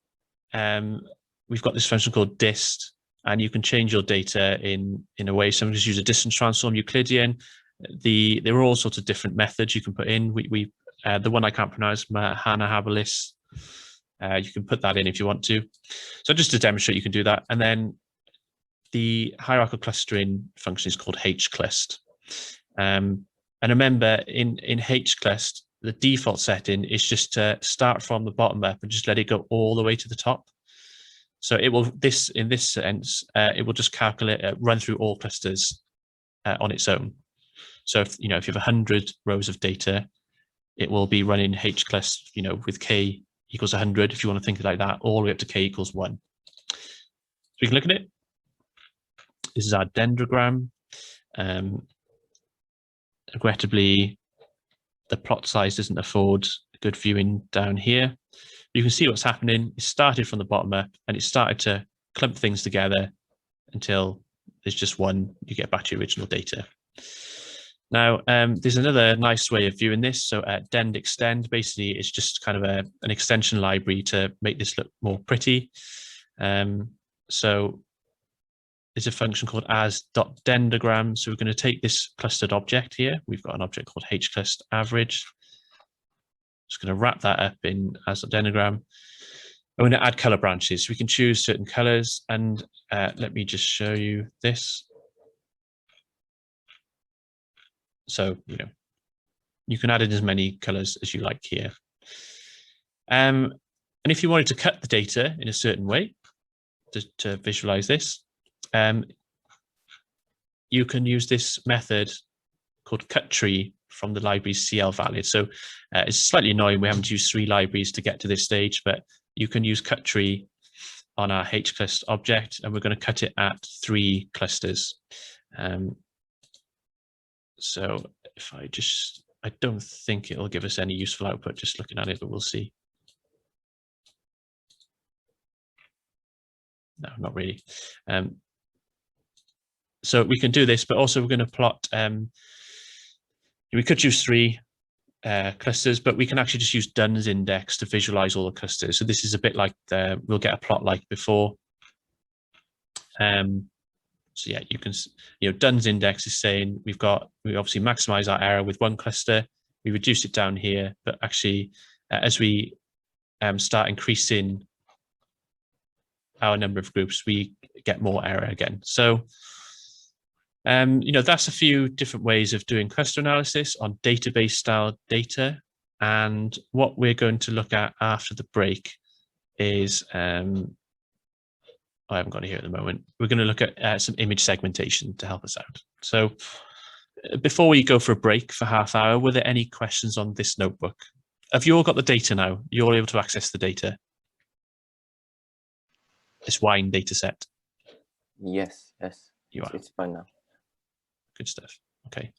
we've got this function called dist, and you can change your data in a way. Some just use a distance transform, Euclidean. There are all sorts of different methods you can put in. The one I can't pronounce, Hana Habilis. You can put that in if you want to. So just to demonstrate, you can do that. And then the hierarchical clustering function is called hclust. And remember, in hclust, the default setting is just to start from the bottom up and just let it go all the way to the top. So it will, in this sense, it will just calculate, run through all clusters on its own. So if you have 100 rows of data, it will be running hclust, with k equals 100, if you want to think of it like that, all the way up to k equals 1. So we can look at it. This is our dendrogram. Regrettably, the plot size doesn't afford good viewing down here. You can see what's happening. It started from the bottom up, and it started to clump things together until there's just one. You get back to your original data. Now, there's another nice way of viewing this. So dend extend, basically, it's just kind of an extension library to make this look more pretty. So there's a function called as.dendrogram. So we're going to take this clustered object here. We've got an object called hclustaverage. Just going to wrap that up in as.dendrogram. I'm going to add color branches. We can choose certain colors, and let me just show you this. So, you can add in as many colors as you like here. And if you wanted to cut the data in a certain way to visualize this, you can use this method called cut tree from the library's CL valid. So it's slightly annoying we haven't used 3 libraries to get to this stage, but you can use cut tree on our hclust object, and we're going to cut it at 3 clusters. So if I don't think it'll give us any useful output just looking at it, but we'll see. No, not really. So we can do this, but also we're going to plot, we could use 3 clusters, but we can actually just use Dunn's index to visualize all the clusters. So this is a bit like we'll get a plot like before. So yeah, you can, Dunn's index is saying we obviously maximize our error with 1 cluster, we reduce it down here, but actually as we start increasing our number of groups, we get more error again. So, that's a few different ways of doing cluster analysis on database style data. And what we're going to look at after the break is, I haven't got it here at the moment. We're going to look at some image segmentation to help us out. So before we go for a break for half hour, were there any questions on this notebook? Have you all got the data now? You're all able to access the data? This wine data set?
Yes.
You are.
It's fine now.
Good stuff. Okay.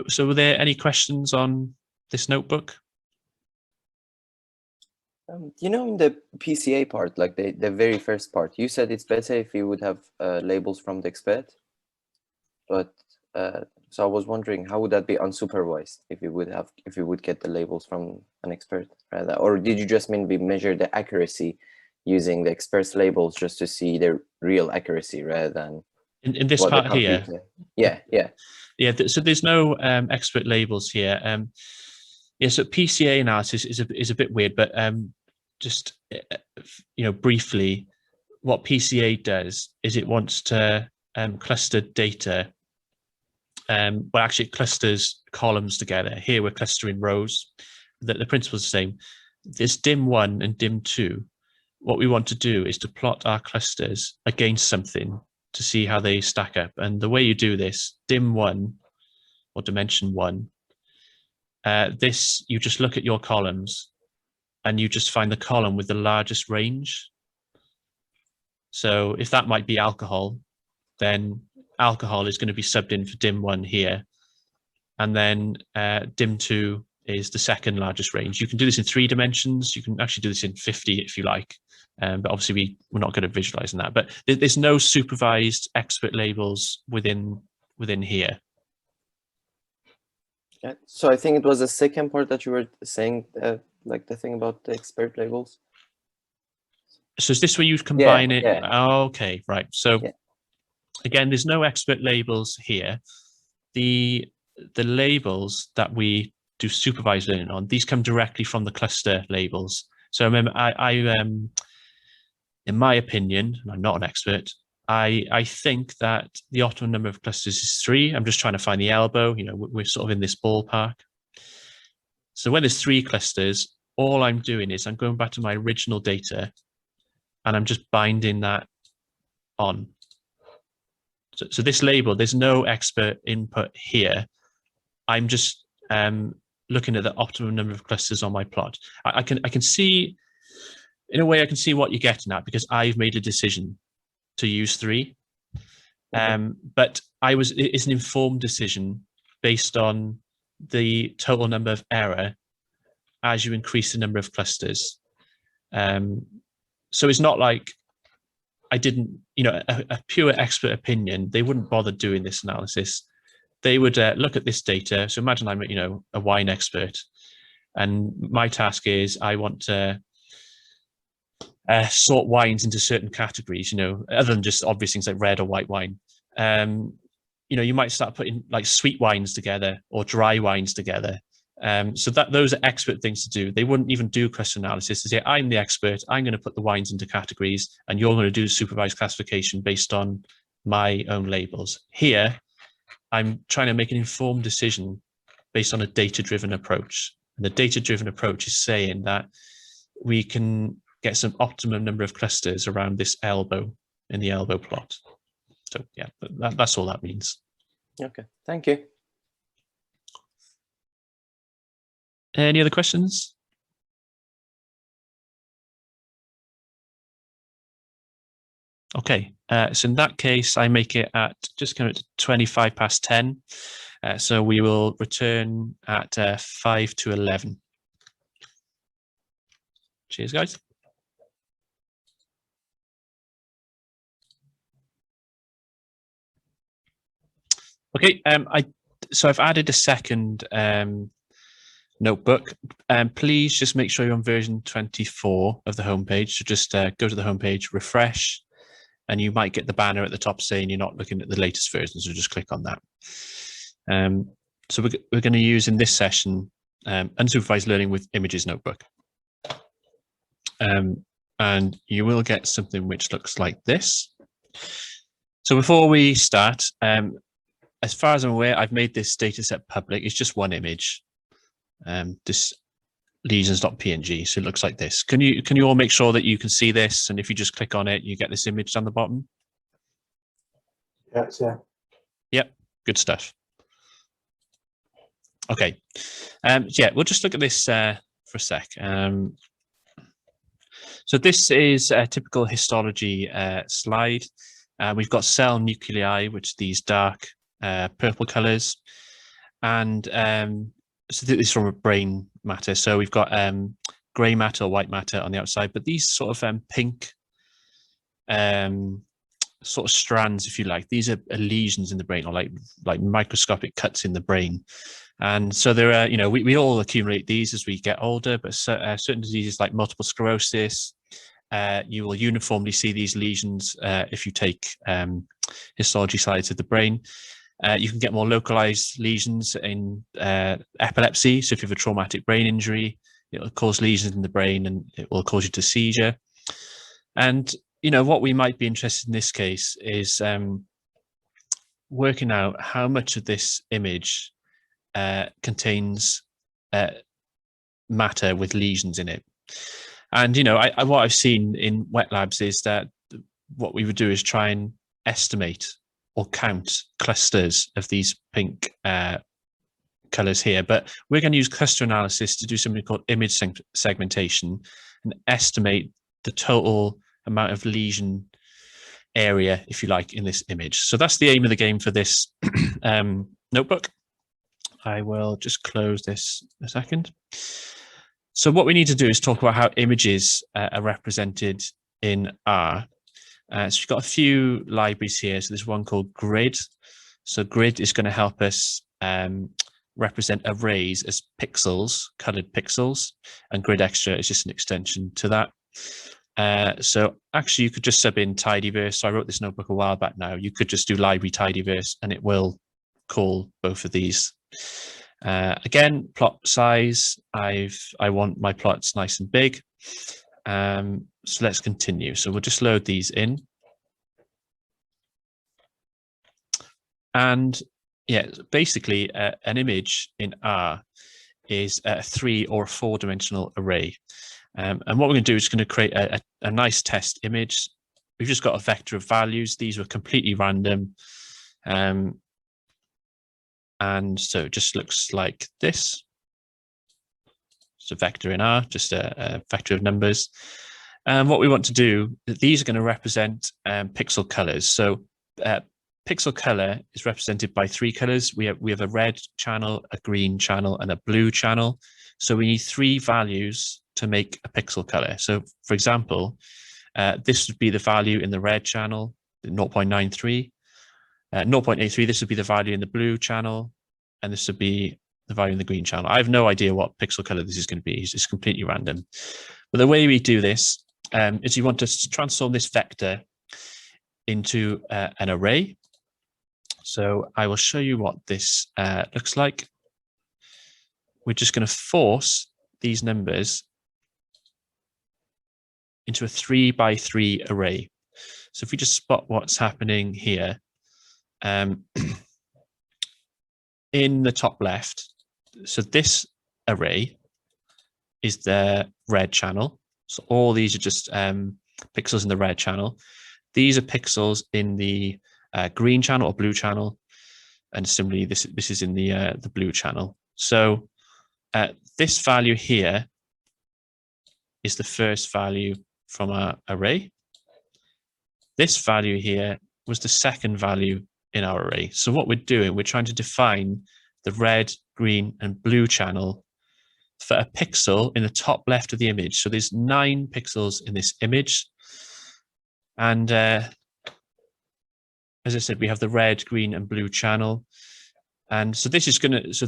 So were there any questions on this notebook?
In the PCA part, like the very first part, you said it's better if you would have labels from the expert, but so I was wondering how would that be unsupervised if you would get the labels from an expert rather, or did you just mean we measure the accuracy using the expert's labels just to see their real accuracy rather than
in this part here?
Yeah.
So there's no expert labels here. Yeah, so PCA analysis is a bit weird, but just briefly, what PCA does is it wants to cluster data. Well, actually, it clusters columns together. Here we're clustering rows. The principle is the same. This DIM1 and DIM2. What we want to do is to plot our clusters against something to see how they stack up. And the way you do this, DIM1 or dimension 1, this, you just look at your columns and you just find the column with the largest range. So if that might be alcohol, then alcohol is going to be subbed in for DIM1 here. And then DIM2 is the second largest range. You can do this in 3 dimensions. You can actually do this in 50 if you like. But obviously we're not good at visualizing that. But there's no supervised expert labels within here.
Yeah. So I think it was the second part that you were saying, like the thing about the expert labels.
So is this where you combine it?
Yeah.
Oh, okay, right. So again, there's no expert labels here. The labels that we do supervised learning on, these come directly from the cluster labels. So remember, I in my opinion, and I'm not an expert, I think that the optimal number of clusters is 3. I'm just trying to find the elbow. We're sort of in this ballpark. So when there's 3 clusters, all I'm doing is I'm going back to my original data and I'm just binding that on. So this label, there's no expert input here. I'm just looking at the optimum number of clusters on my plot. I can see, in a way, I can see what you're getting at because I've made a decision to use 3. But it's an informed decision based on the total number of error as you increase the number of clusters. So it's not like I didn't, a pure expert opinion, they wouldn't bother doing this analysis. They would look at this data. So imagine I'm, a wine expert, and my task is I want to sort wines into certain categories, other than just obvious things like red or white wine. You might start putting like sweet wines together or dry wines together. So those are expert things to do. They wouldn't even do cluster analysis to say, I'm the expert, I'm going to put the wines into categories, and you're going to do supervised classification based on my own labels. Here, I'm trying to make an informed decision based on a data-driven approach. And the data-driven approach is saying that we can get some optimum number of clusters around this elbow in the elbow plot. So yeah, that's all that means.
Okay, thank you.
Any other questions? Okay, so in that case, I make it at just kind of 25 past 10. So we will return at 5 to 11. Cheers, guys. Okay, so I've added a second notebook. Please just make sure you're on version 24 of the homepage. So just go to the homepage, refresh, and you might get the banner at the top saying you're not looking at the latest version. So just click on that. So we're going to use in this session Unsupervised Learning with Images Notebook. And you will get something which looks like this. So before we start, as far as I'm aware, I've made this data set public. It's just one image. This lesions.png, so it looks like this. Can you all make sure that you can see this? And if you just click on it, you get this image down the bottom?
Yes, yeah.
Yep, good stuff. Okay, yeah, we'll just look at this for a sec. So this is a typical histology slide. We've got cell nuclei, which are these dark purple colors. And so this is from a brain matter. So we've got gray matter or white matter on the outside, but these sort of pink sort of strands, if you like, these are lesions in the brain, or like microscopic cuts in the brain. And so there are, we all accumulate these as we get older, but certain diseases like multiple sclerosis, you will uniformly see these lesions if you take histology slides of the brain. You can get more localized lesions in epilepsy. So if you have a traumatic brain injury, it'll cause lesions in the brain and it will cause you to seizure. And, you know, what we might be interested in this case is working out how much of this image contains matter with lesions in it. And, you know, what I've seen in wet labs is that what we would do is try and estimate or count clusters of these pink colors here, but we're going to use cluster analysis to do something called image segmentation and estimate the total amount of lesion area, if you like, in this image. So that's the aim of the game for this notebook. I will just close this a second. So what we need to do is talk about how images are represented in R. So we've got a few libraries here. So there's one called Grid. So Grid is going to help us represent arrays as pixels, colored pixels, and Grid Extra is just an extension to that. So actually you could just sub in tidyverse. So I wrote this notebook a while back now. You could just do library tidyverse and it will call both of these. Again, plot size, I want my plots nice and big. So let's continue. So we'll just load these in. And yeah, basically an image in R is a 3 or 4 dimensional array. And what we're going to do is going to create a nice test image. We've just got a vector of values. These were completely random. And so it just looks like this. It's a vector in R, just a vector of numbers. And what we want to do, these are going to represent pixel colors. So pixel color is represented by 3 colors. We have a red channel, a green channel, and a blue channel. So we need 3 values to make a pixel color. So for example, this would be the value in the red channel, 0.93. 0.83, this would be the value in the blue channel, and this would be the value in the green channel. I have no idea what pixel color this is going to be. It's completely random. But the way we do this is you want to transform this vector into an array. So I will show you what this looks like. We're just going to force these numbers into a 3 by 3 array. So if we just spot what's happening here, in the top left, so this array is the red channel. So all these are just pixels in the red channel. These are pixels in the green channel or blue channel, and similarly, this is in the blue channel. So this value here is the first value from our array. This value here was the second value in our array. So what we're doing, we're trying to define the red, green, and blue channel for a pixel in the top left of the image. So there's 9 pixels in this image. And as I said, we have the red, green, and blue channel. And so this is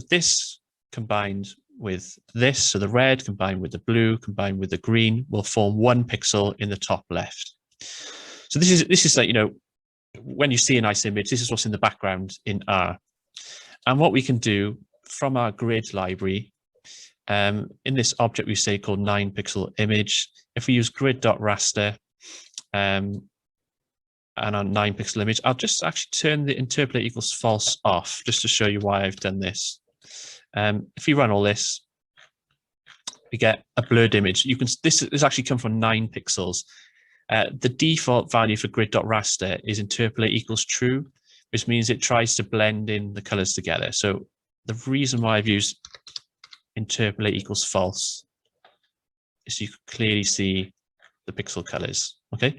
this combined with this, so the red combined with the blue combined with the green will form 1 pixel in the top left. So this is like, you know, when you see a nice image, this is what's in the background in R. And what we can do from our grid library, in this object we say called 9 pixel image, if we use grid.raster and our 9 pixel image, I'll just actually turn the interpolate equals false off just to show you why I've done this. If you run all this, we get a blurred image. This actually come from 9 pixels. The default value for grid.raster is interpolate equals true, which means it tries to blend in the colors together. So the reason why I've used interpolate equals false is you can clearly see the pixel colors. Okay,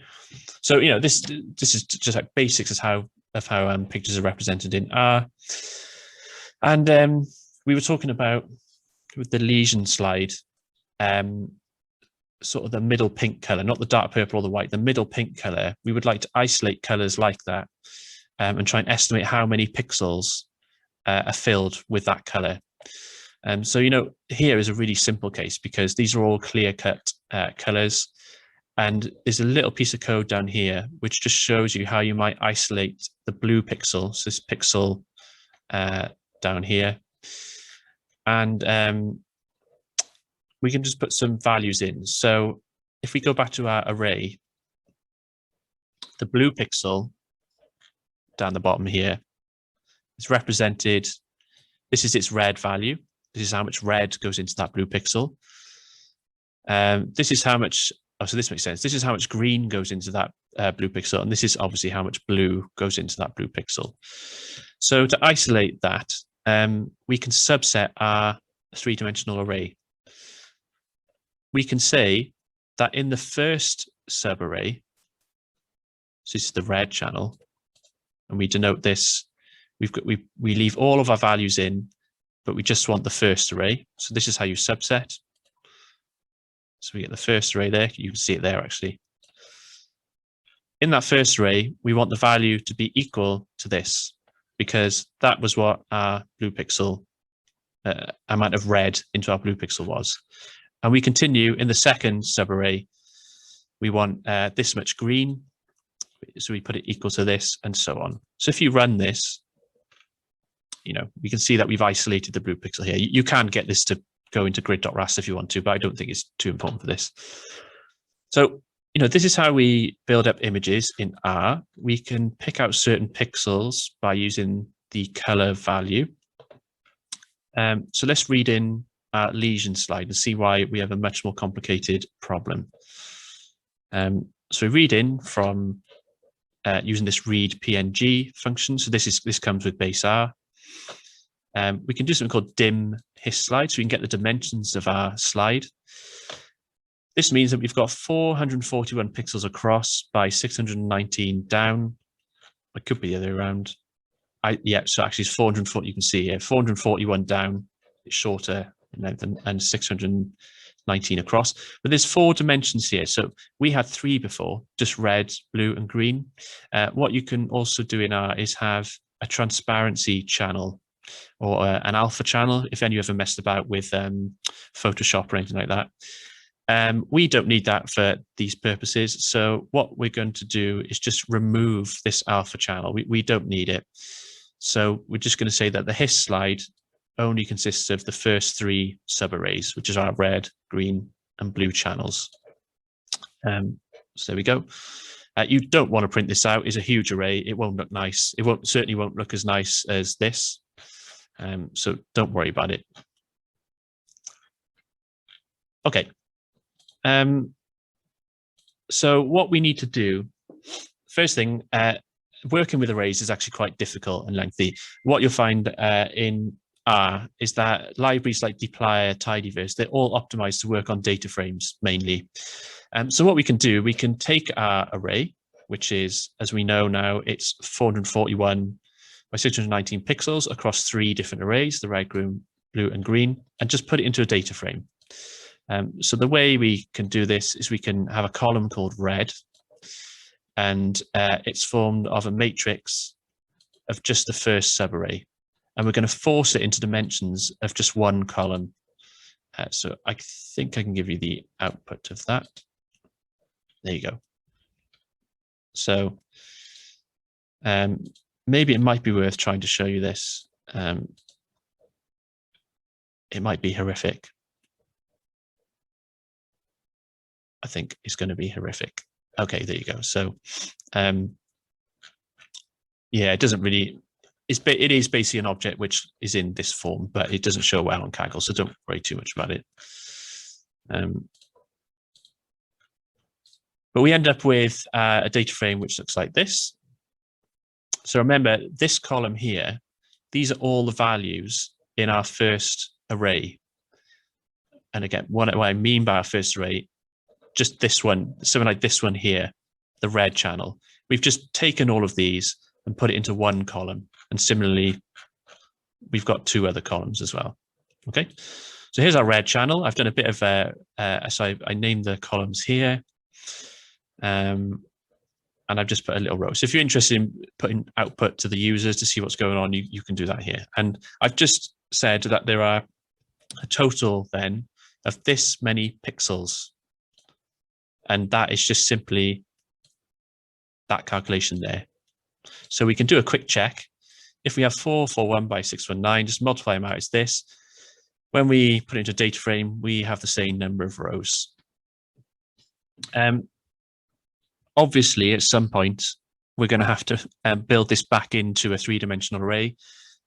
so you know this is just like basics of how pictures are represented in R. And we were talking about with the lesion slide, sort of the middle pink color, not the dark purple or the white, the middle pink color. We would like to isolate colors like that and try and estimate how many pixels are filled with that color. So, you know, here is a really simple case because these are all clear-cut colors. And there's a little piece of code down here which just shows you how you might isolate the blue pixel, so this pixel down here. And we can just put some values in. So if we go back to our array, the blue pixel down the bottom here is represented. This is its red value. This is how much red goes into that blue pixel. This is how much, oh, so this makes sense. This is how much green goes into that blue pixel. And this is obviously how much blue goes into that blue pixel. So to isolate that, we can subset our three-dimensional array. We can say that in the first subarray, so this is the red channel, and we denote this, we leave all of our values in, but we just want the first array. So this is how you subset. So we get the first array there. You can see it there actually. In that first array, we want the value to be equal to this, because that was what our blue pixel amount of red into our blue pixel was. And we continue in the second subarray. We want this much green, so we put it equal to this, and so on. So if you run this, you know, we can see that we've isolated the blue pixel here. You can get this to go into grid.raster if you want to, but I don't think it's too important for this. So, you know, this is how we build up images in R. We can pick out certain pixels by using the color value. So let's read in our lesion slide and see why we have a much more complicated problem. So we read in from using this read PNG function. So this comes with base R. We can do something called dim his slide, so we can get the dimensions of our slide. This means that we've got 441 pixels across by 619 down. It could be the other way around. Yeah, so actually it's 440, you can see here, 441 down, it's shorter in length, and 619 across. But there's 4 dimensions here. So we had 3 before, just red, blue, and green. What you can also do in R is have a transparency channel, or an alpha channel, if any of you ever messed about with Photoshop or anything like that. We don't need that for these purposes. So what we're going to do is just remove this alpha channel. We don't need it. So we're just going to say that the his slide only consists of the first 3 subarrays, which is our red, green, and blue channels. So there we go. You don't want to print this out. It's a huge array. It won't look nice. It certainly won't look as nice as this. So don't worry about it. Okay. So what we need to do, first thing, working with arrays is actually quite difficult and lengthy. What you'll find in R is that libraries like dplyr, tidyverse, they're all optimized to work on data frames mainly. So what we can do, we can take our array, which is, as we know now, it's 441 by 619 pixels across 3 different arrays, the red, green, blue, and green, and just put it into a data frame. So the way we can do this is we can have a column called red, and it's formed of a matrix of just the first subarray. And we're going to force it into dimensions of just 1 column. So I think I can give you the output of that. There you go. So maybe it might be worth trying to show you this. It might be horrific. I think it's going to be horrific. Okay, there you go. So, yeah, it doesn't really. It is basically an object which is in this form, but it doesn't show well on Kaggle, so don't worry too much about it. But we end up with a data frame which looks like this. So remember, this column here, these are all the values in our first array. And again, what I mean by our first array, just this one, something like this one here, the red channel. We've just taken all of these and put it into 1 column. And similarly, we've got 2 other columns as well. Okay, so here's our red channel. I've done a bit of so I named the columns here. And I've just put a little row. So if you're interested in putting output to the users to see what's going on, you can do that here. And I've just said that there are a total then of this many pixels. And that is just simply that calculation there. So we can do a quick check. If we have 441 by 619, just multiply them out as this. when we put it into a data frame, we have the same number of rows. Obviously, at some point, we're going to have to build this back into a three-dimensional array.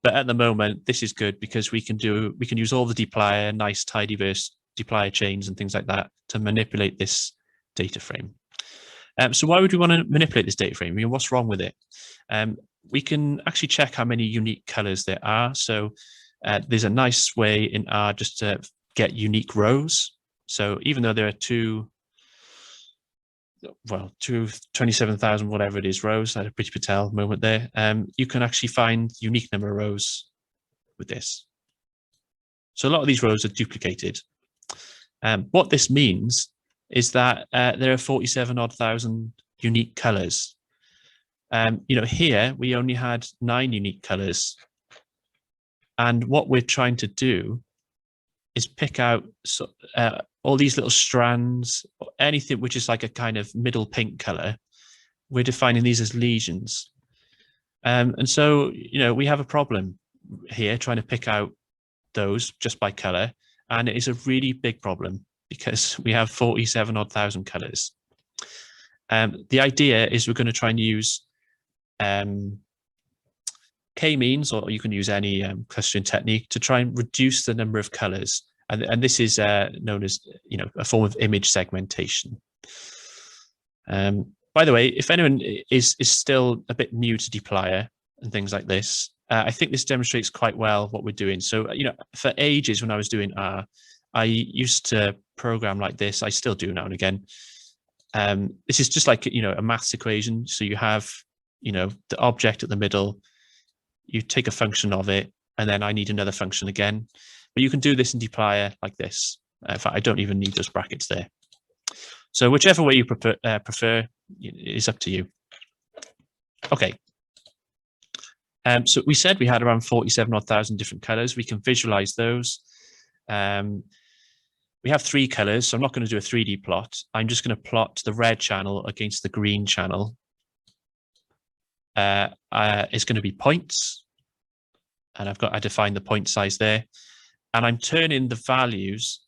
But at the moment, this is good because we can use all the dplyr, nice tidyverse dplyr chains and things like that to manipulate this data frame. So why would we want to manipulate this data frame? I mean, what's wrong with it? We can actually check how many unique colors there are. So there's a nice way in R just to get unique rows. So even though there are 27,000, whatever it is, rows, I had a Priti Patel moment there, you can actually find unique number of rows with this. So a lot of these rows are duplicated. What this means is that there are 47,000 unique colors. Here we only had 9 unique colors. And what we're trying to do is pick out all these little strands, anything which is like a kind of middle pink color. We're defining these as lesions. And so, we have a problem here trying to pick out those just by color. And it is a really big problem because we have 47,000 colors. The idea is we're going to try and use k-means, or you can use any clustering technique to try and reduce the number of colors. And this is known as, a form of image segmentation. By the way, if anyone is still a bit new to dplyr and things like this, I think this demonstrates quite well what we're doing. So, for ages when I was doing R, I used to program like this. I still do now and again. This is just like, a maths equation. So you have, the object at the middle, you take a function of it, and then I need another function again. But you can do this in dplyr like this. In fact, I don't even need those brackets there. So whichever way you prefer is up to you. Okay. So we said we had around 47,000 different colors. We can visualize those. We have 3 colors, so I'm not going to do a 3D plot. I'm just going to plot the red channel against the green channel. It's going to be points, and I defined the point size there, and I'm turning the values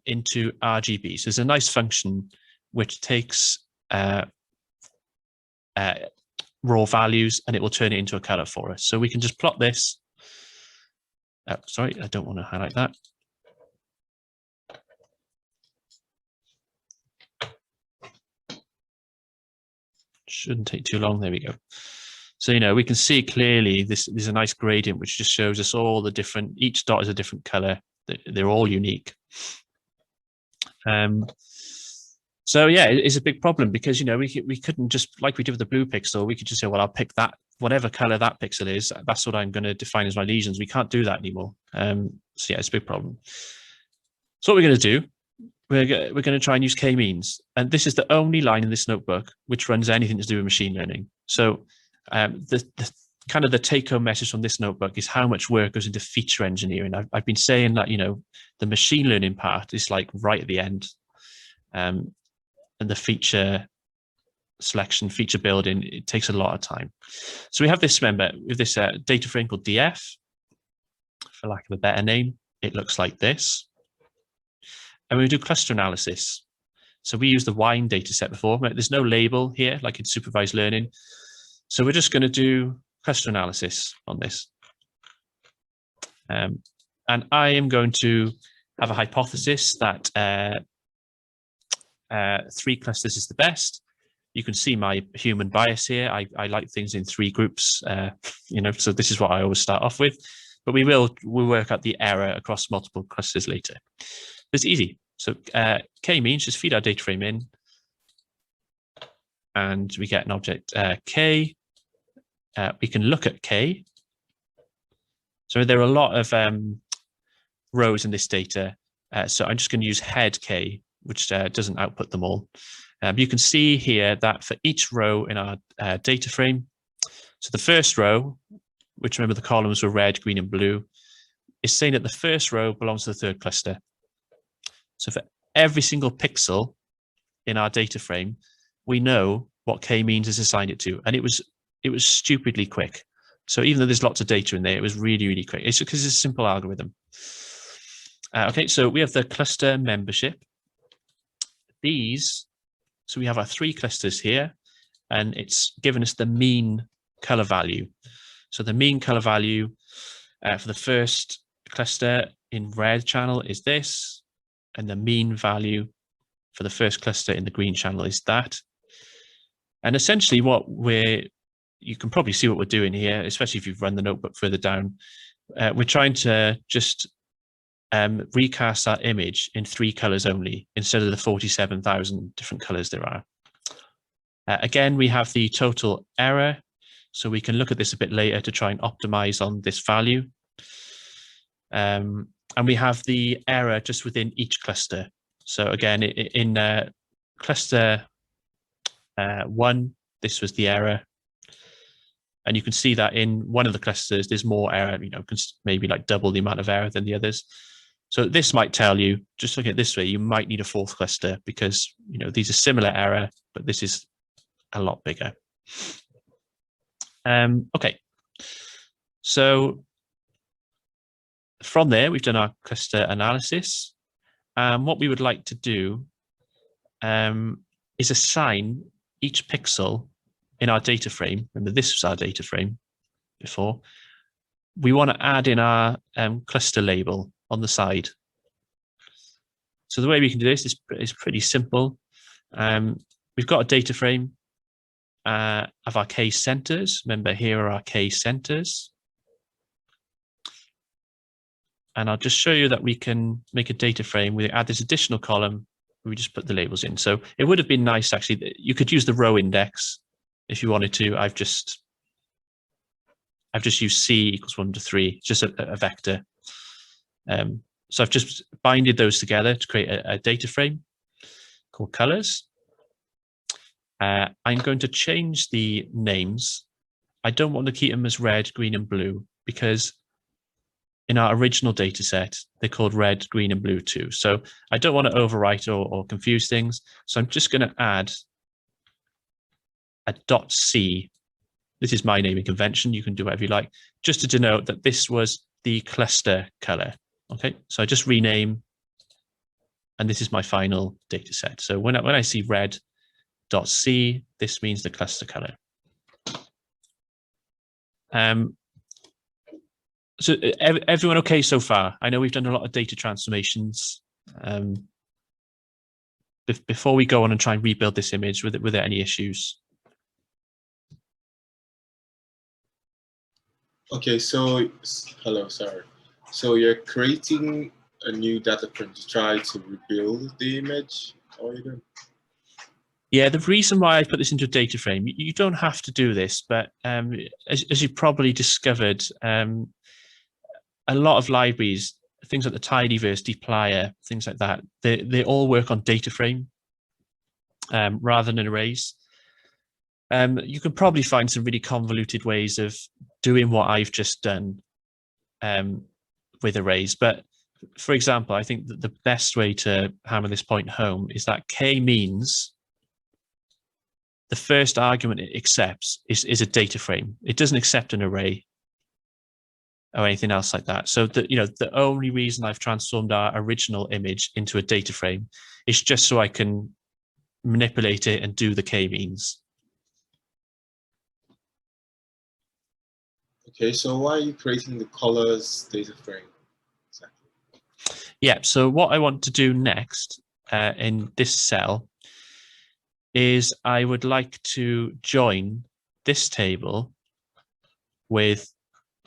into RGB. So there's a nice function which takes raw values and it will turn it into a color for us. So we can just plot this. Sorry, I don't want to highlight that. Shouldn't take too long. There we go. So, we can see clearly there's a nice gradient which just shows us all the different, each dot is a different color. They're all unique. So yeah, it's a big problem because, we couldn't just, like we did with the blue pixel, we could just say, well, I'll pick that, whatever color that pixel is, that's what I'm going to define as my lesions. We can't do that anymore. So yeah, it's a big problem. So what we're going to do, we're going to try and use k-means. And this is the only line in this notebook which runs anything to do with machine learning. So the kind of the take-home message from this notebook is how much work goes into feature engineering. I've been saying that, the machine learning part is like right at the end. And the feature selection, feature building, it takes a lot of time. So we have this, remember, with this data frame called DF, for lack of a better name, it looks like this. And we do cluster analysis. So we use the wine data set before. There's no label here, like in supervised learning. So we're just going to do cluster analysis on this. And I am going to have a hypothesis that 3 clusters is the best. You can see my human bias here. I like things in 3 groups, so this is what I always start off with. But we'll work out the error across multiple clusters later. It's easy. So k-means, just feed our data frame in, and we get an object k. We can look at k. So there are a lot of rows in this data. So I'm just going to use head k, which doesn't output them all. You can see here that for each row in our data frame, so the first row, which remember the columns were red, green, and blue, is saying that the first row belongs to the 3rd cluster. So for every single pixel in our data frame, we know what k-means is assigned it to, and it was stupidly quick. So even though there's lots of data in there, it was really, really quick. It's because it's a simple algorithm. Okay, so we have the cluster membership. So we have our 3 clusters here, and it's given us the mean color value. So the mean color value for the first cluster in red channel is this, and the mean value for the first cluster in the green channel is that. And essentially you can probably see what we're doing here, especially if you've run the notebook further down. We're trying to just recast that image in 3 colors only, instead of the 47,000 different colors there are. Again, we have the total error, so we can look at this a bit later to try and optimize on this value. And we have the error just within each cluster. So again, in cluster 1, this was the error. And you can see that in one of the clusters, there's more error, maybe like double the amount of error than the others. So this might tell you, just looking at it this way, you might need a 4th cluster because, these are similar error, but this is a lot bigger. Okay. So from there, we've done our cluster analysis. What we would like to do is assign each pixel in our data frame. Remember, this was our data frame before. We want to add in our cluster label on the side. So the way we can do this is pretty simple. We've got a data frame of our case centers. Remember, here are our case centers. And I'll just show you that we can make a data frame. We add this additional column. We just put the labels in. So it would have been nice, actually. You could use the row index if you wanted to. I've just used C equals 1 to 3, just a vector. So I've just binded those together to create a data frame called colors. I'm going to change the names. I don't want to keep them as red, green, and blue, because in our original data set, they're called red, green, and blue too. So I don't want to overwrite or confuse things. So I'm just going to add a .c. This is my naming convention. You can do whatever you like, just to denote that this was the cluster color. Okay, so I just rename, and this is my final data set. So when I see red.c, this means the cluster color. So everyone okay so far? I know we've done a lot of data transformations. Before we go on and try and rebuild this image, were there any issues?
Okay, so hello, sorry. So you're creating a new data frame to try to rebuild the image, or you don't?
Yeah, the reason why I put this into a data frame, you don't have to do this, but as you probably discovered, a lot of libraries, things like the tidyverse, dplyr, things like that, they all work on data frame rather than arrays. You can probably find some really convoluted ways of doing what I've just done with arrays. But for example, I think that the best way to hammer this point home is that k-means, the first argument it accepts is a data frame. It doesn't accept an array or anything else like that. So the only reason I've transformed our original image into a data frame is just so I can manipulate it and do the k-means.
Okay, so why are you creating the colors data frame? Exactly.
Yeah, so what I want to do next in this cell is I would like to join this table with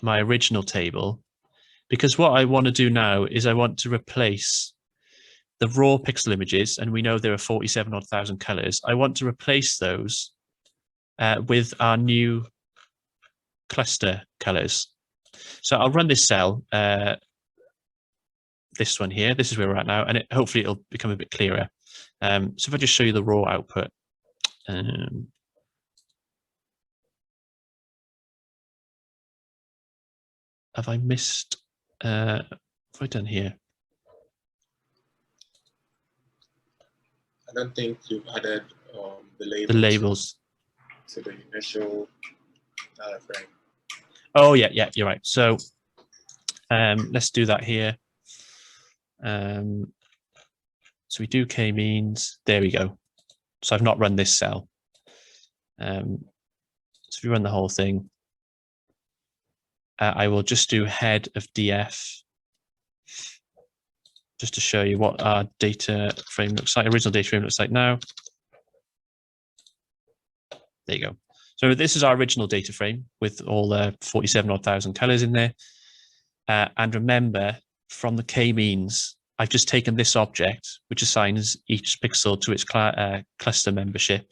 my original table, because what I want to do now is I want to replace the raw pixel images, and we know there are 47,000 colors. I want to replace those with our new cluster colors. So I'll run this cell, this one here. This is where we're at now, and hopefully it'll become a bit clearer. So if I just show you the raw output. Have I missed, what have I done here?
I don't think you've added the labels.
The labels.
To the initial data frame.
Oh, yeah, you're right. So let's do that here. So we do k-means. There we go. So I've not run this cell. So if we run the whole thing, I will just do head of df, just to show you what our data frame looks like, original data frame looks like now. There you go. So this is our original data frame with all the 47,000 colors in there. And remember, from the k-means, I've just taken this object, which assigns each pixel to its cluster membership.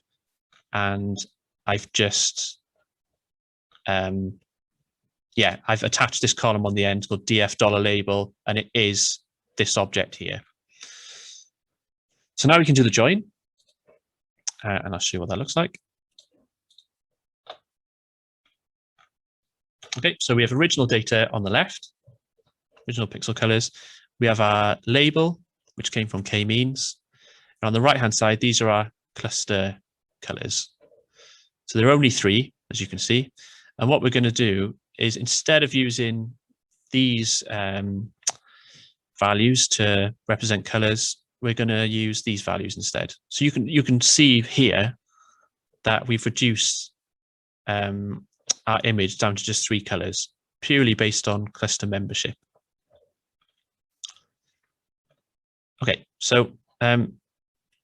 And I've just, I've attached this column on the end called df$label, and it is this object here. So now we can do the join, and I'll show you what that looks like. Okay, so we have original data on the left, original pixel colors. We have our label, which came from k-means. And on the right-hand side, these are our cluster colors. So there are only 3, as you can see. And what we're going to do is, instead of using these values to represent colors, we're going to use these values instead. So you can see here that we've reduced our image down to just 3 colors, purely based on cluster membership. Okay, so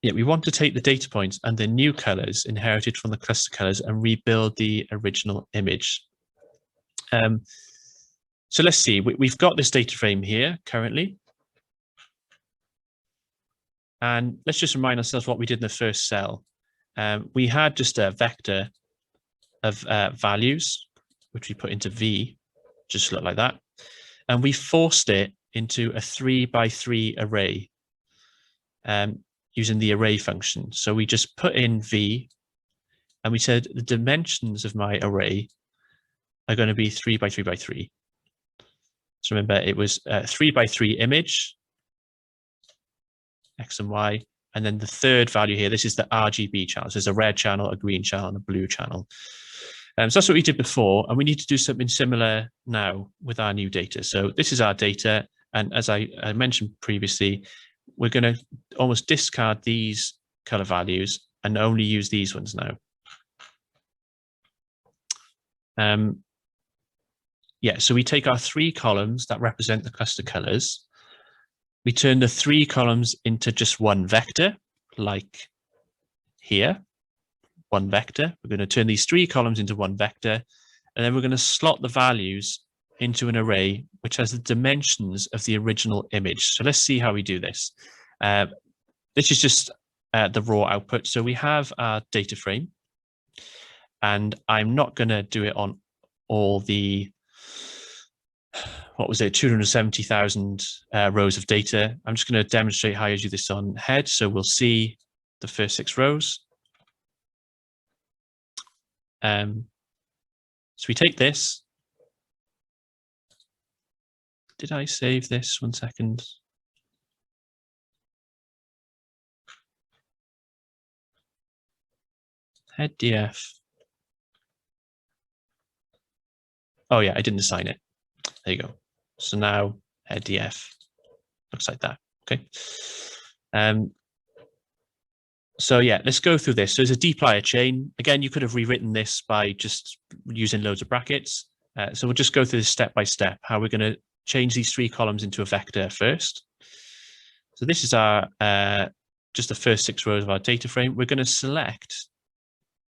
we want to take the data points and the new colors inherited from the cluster colors and rebuild the original image. So let's see, we've got this data frame here currently. And let's just remind ourselves what we did in the first cell. We had just a vector of values, which we put into V, just look like that. And we forced it into a 3x3 array using the array function. So we just put in V, and we said the dimensions of my array are going to be 3x3x3. So remember, it was a 3x3 image, X and Y, and then the third value here, this is the RGB channel. So there's a red channel, a green channel, and a blue channel. So that's what we did before, and we need to do something similar now with our new data. So this is our data, and as I mentioned previously, we're going to almost discard these color values and only use these ones now. So we take our 3 columns that represent the cluster colors. We turn the 3 columns into just one vector, like here, one vector. We're going to turn these 3 columns into one vector, and then we're going to slot the values into an array which has the dimensions of the original image. So let's see how we do this. This is just the raw output. So we have our data frame, and I'm not going to do it on all the, 270,000 rows of data. I'm just going to demonstrate how you do this on head. So we'll see the first 6 rows. So we take this. Did I save this? 1 second. Head df. Oh yeah, I didn't assign it. There you go. So now head df looks like that. Okay. So yeah, let's go through this. So there's a dplyr chain. Again, you could have rewritten this by just using loads of brackets. So we'll just go through this step by step, how we're going to change these 3 columns into a vector first. So this is our just the first 6 rows of our data frame. We're going to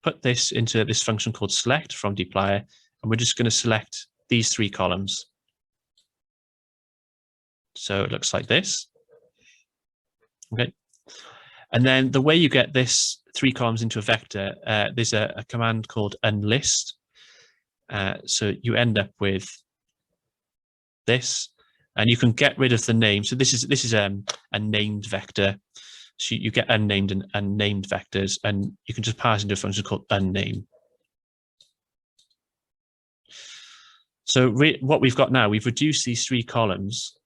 put this into this function called select from dplyr, and we're just going to select these 3 columns. So it looks like this. Okay. And then the way you get this 3 columns into a vector, there's a command called unlist. So you end up with this, and you can get rid of the name. So this is a named vector. So you get unnamed and unnamed vectors, and you can just pass into a function called unname. So what we've got now, we've reduced these 3 columns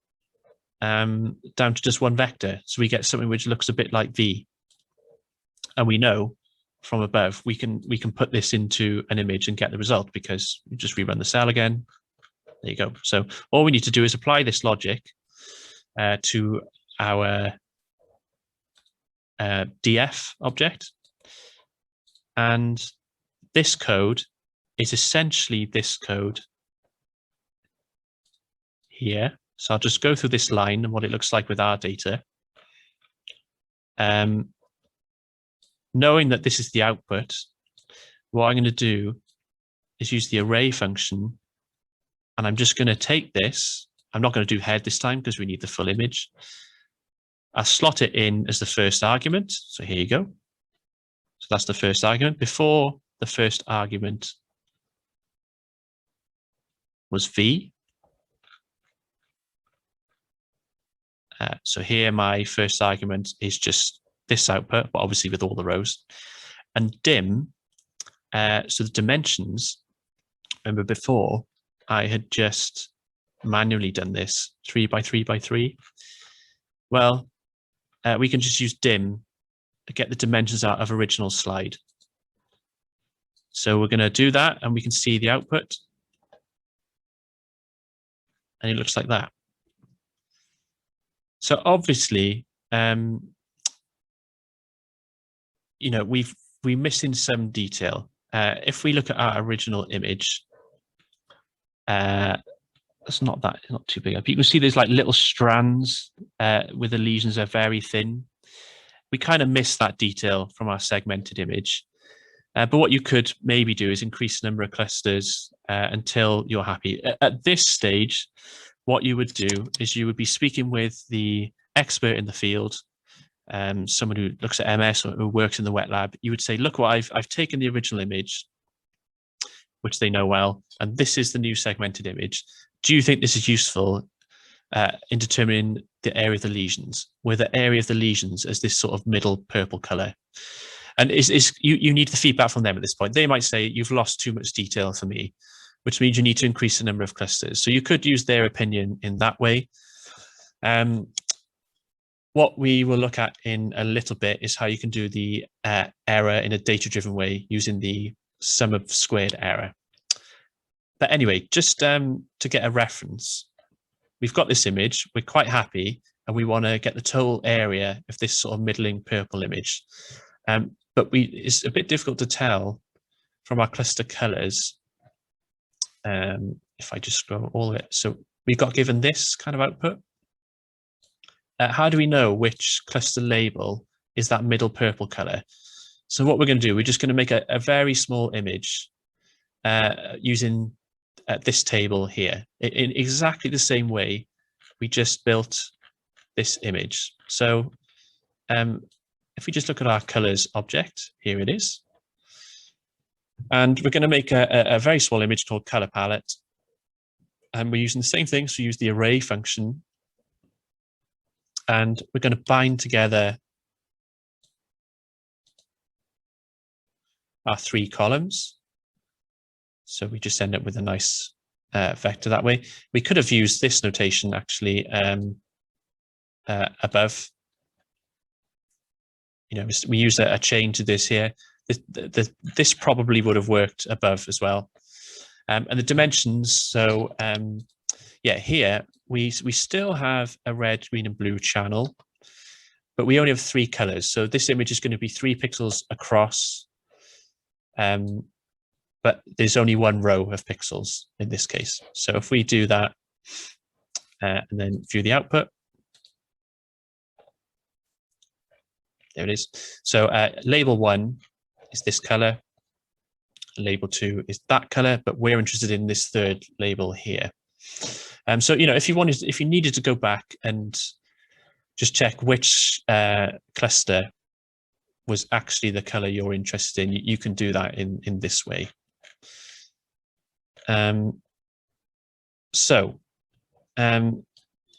down to just one vector. So we get something which looks a bit like V. And we know from above, we can put this into an image and get the result, because you just rerun the cell again. There you go. So all we need to do is apply this logic to our df object. And this code is essentially this code here. So I'll just go through this line and what it looks like with our data. Knowing that this is the output, what I'm going to do is use the array function, and I'm just going to take this. I'm not going to do head this time because we need the full image. I'll slot it in as the first argument. So here you go. So that's the first argument. Before the first argument was v. So here my first argument is just this output, but obviously with all the rows. And dim, so the dimensions, remember before I had just manually done this 3 by 3 by 3. Well, we can just use dim to get the dimensions out of original slide. So we're going to do that, and we can see the output. And it looks like that. So obviously, you know, we're missing some detail. If we look at our original image, it's not too big. You can see there's like little strands where the lesions are very thin. We kind of miss that detail from our segmented image. But what you could maybe do is increase the number of clusters until you're happy. At this stage, what you would do is you would be speaking with the expert in the field, someone who looks at MS or who works in the wet lab. You would say, look, what I've taken the original image, which they know well, and this is the new segmented image. Do you think this is useful in determining the area of the lesions, where the area of the lesions is this sort of middle purple color? And you need the feedback from them at this point. They might say, you've lost too much detail for me, which means you need to increase the number of clusters. So you could use their opinion in that way. What we will look at in a little bit is how you can do the error in a data-driven way using the sum of squared error. But anyway, just to get a reference, we've got this image, we're quite happy, and we want to get the total area of this sort of middling purple image. But it's a bit difficult to tell from our cluster colors. If I just scroll all of it. So we got given this kind of output. How do we know which cluster label is that middle purple color? So what we're going to do, we're just going to make a very small image using this table here in exactly the same way we just built this image. So if we just look at our colors object, here it is. And we're going to make a very small image called color palette. And we're using the same thing. So use the array function. And we're going to bind together our 3 columns. So we just end up with a nice vector that way. We could have used this notation actually above. You know, we use a chain to this here. This probably would have worked above as well. And the dimensions, so yeah, here we still have a red, green, and blue channel, but we only have 3 colors. So this image is going to be 3 pixels across, but there's only 1 row of pixels in this case. So if we do that and then view the output, there it is. So label 1 is this color, label 2 is that color, but we're interested in this 3rd label here. So you know, if you needed to go back and just check which cluster was actually the color you're interested in, you can do that in this way.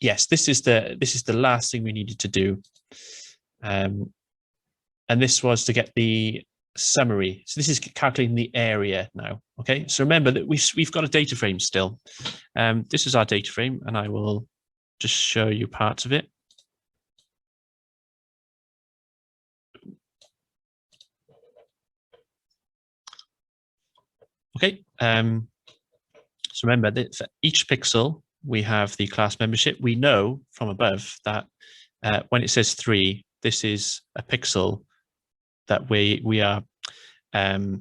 Yes, this is the last thing we needed to do. And this was to get the summary. So this is calculating the area now. Okay, so remember that we've got a data frame still. This is our data frame, and I will just show you parts of it. Okay, so remember that for each pixel we have the class membership. We know from above that when it says 3, this is a pixel that we are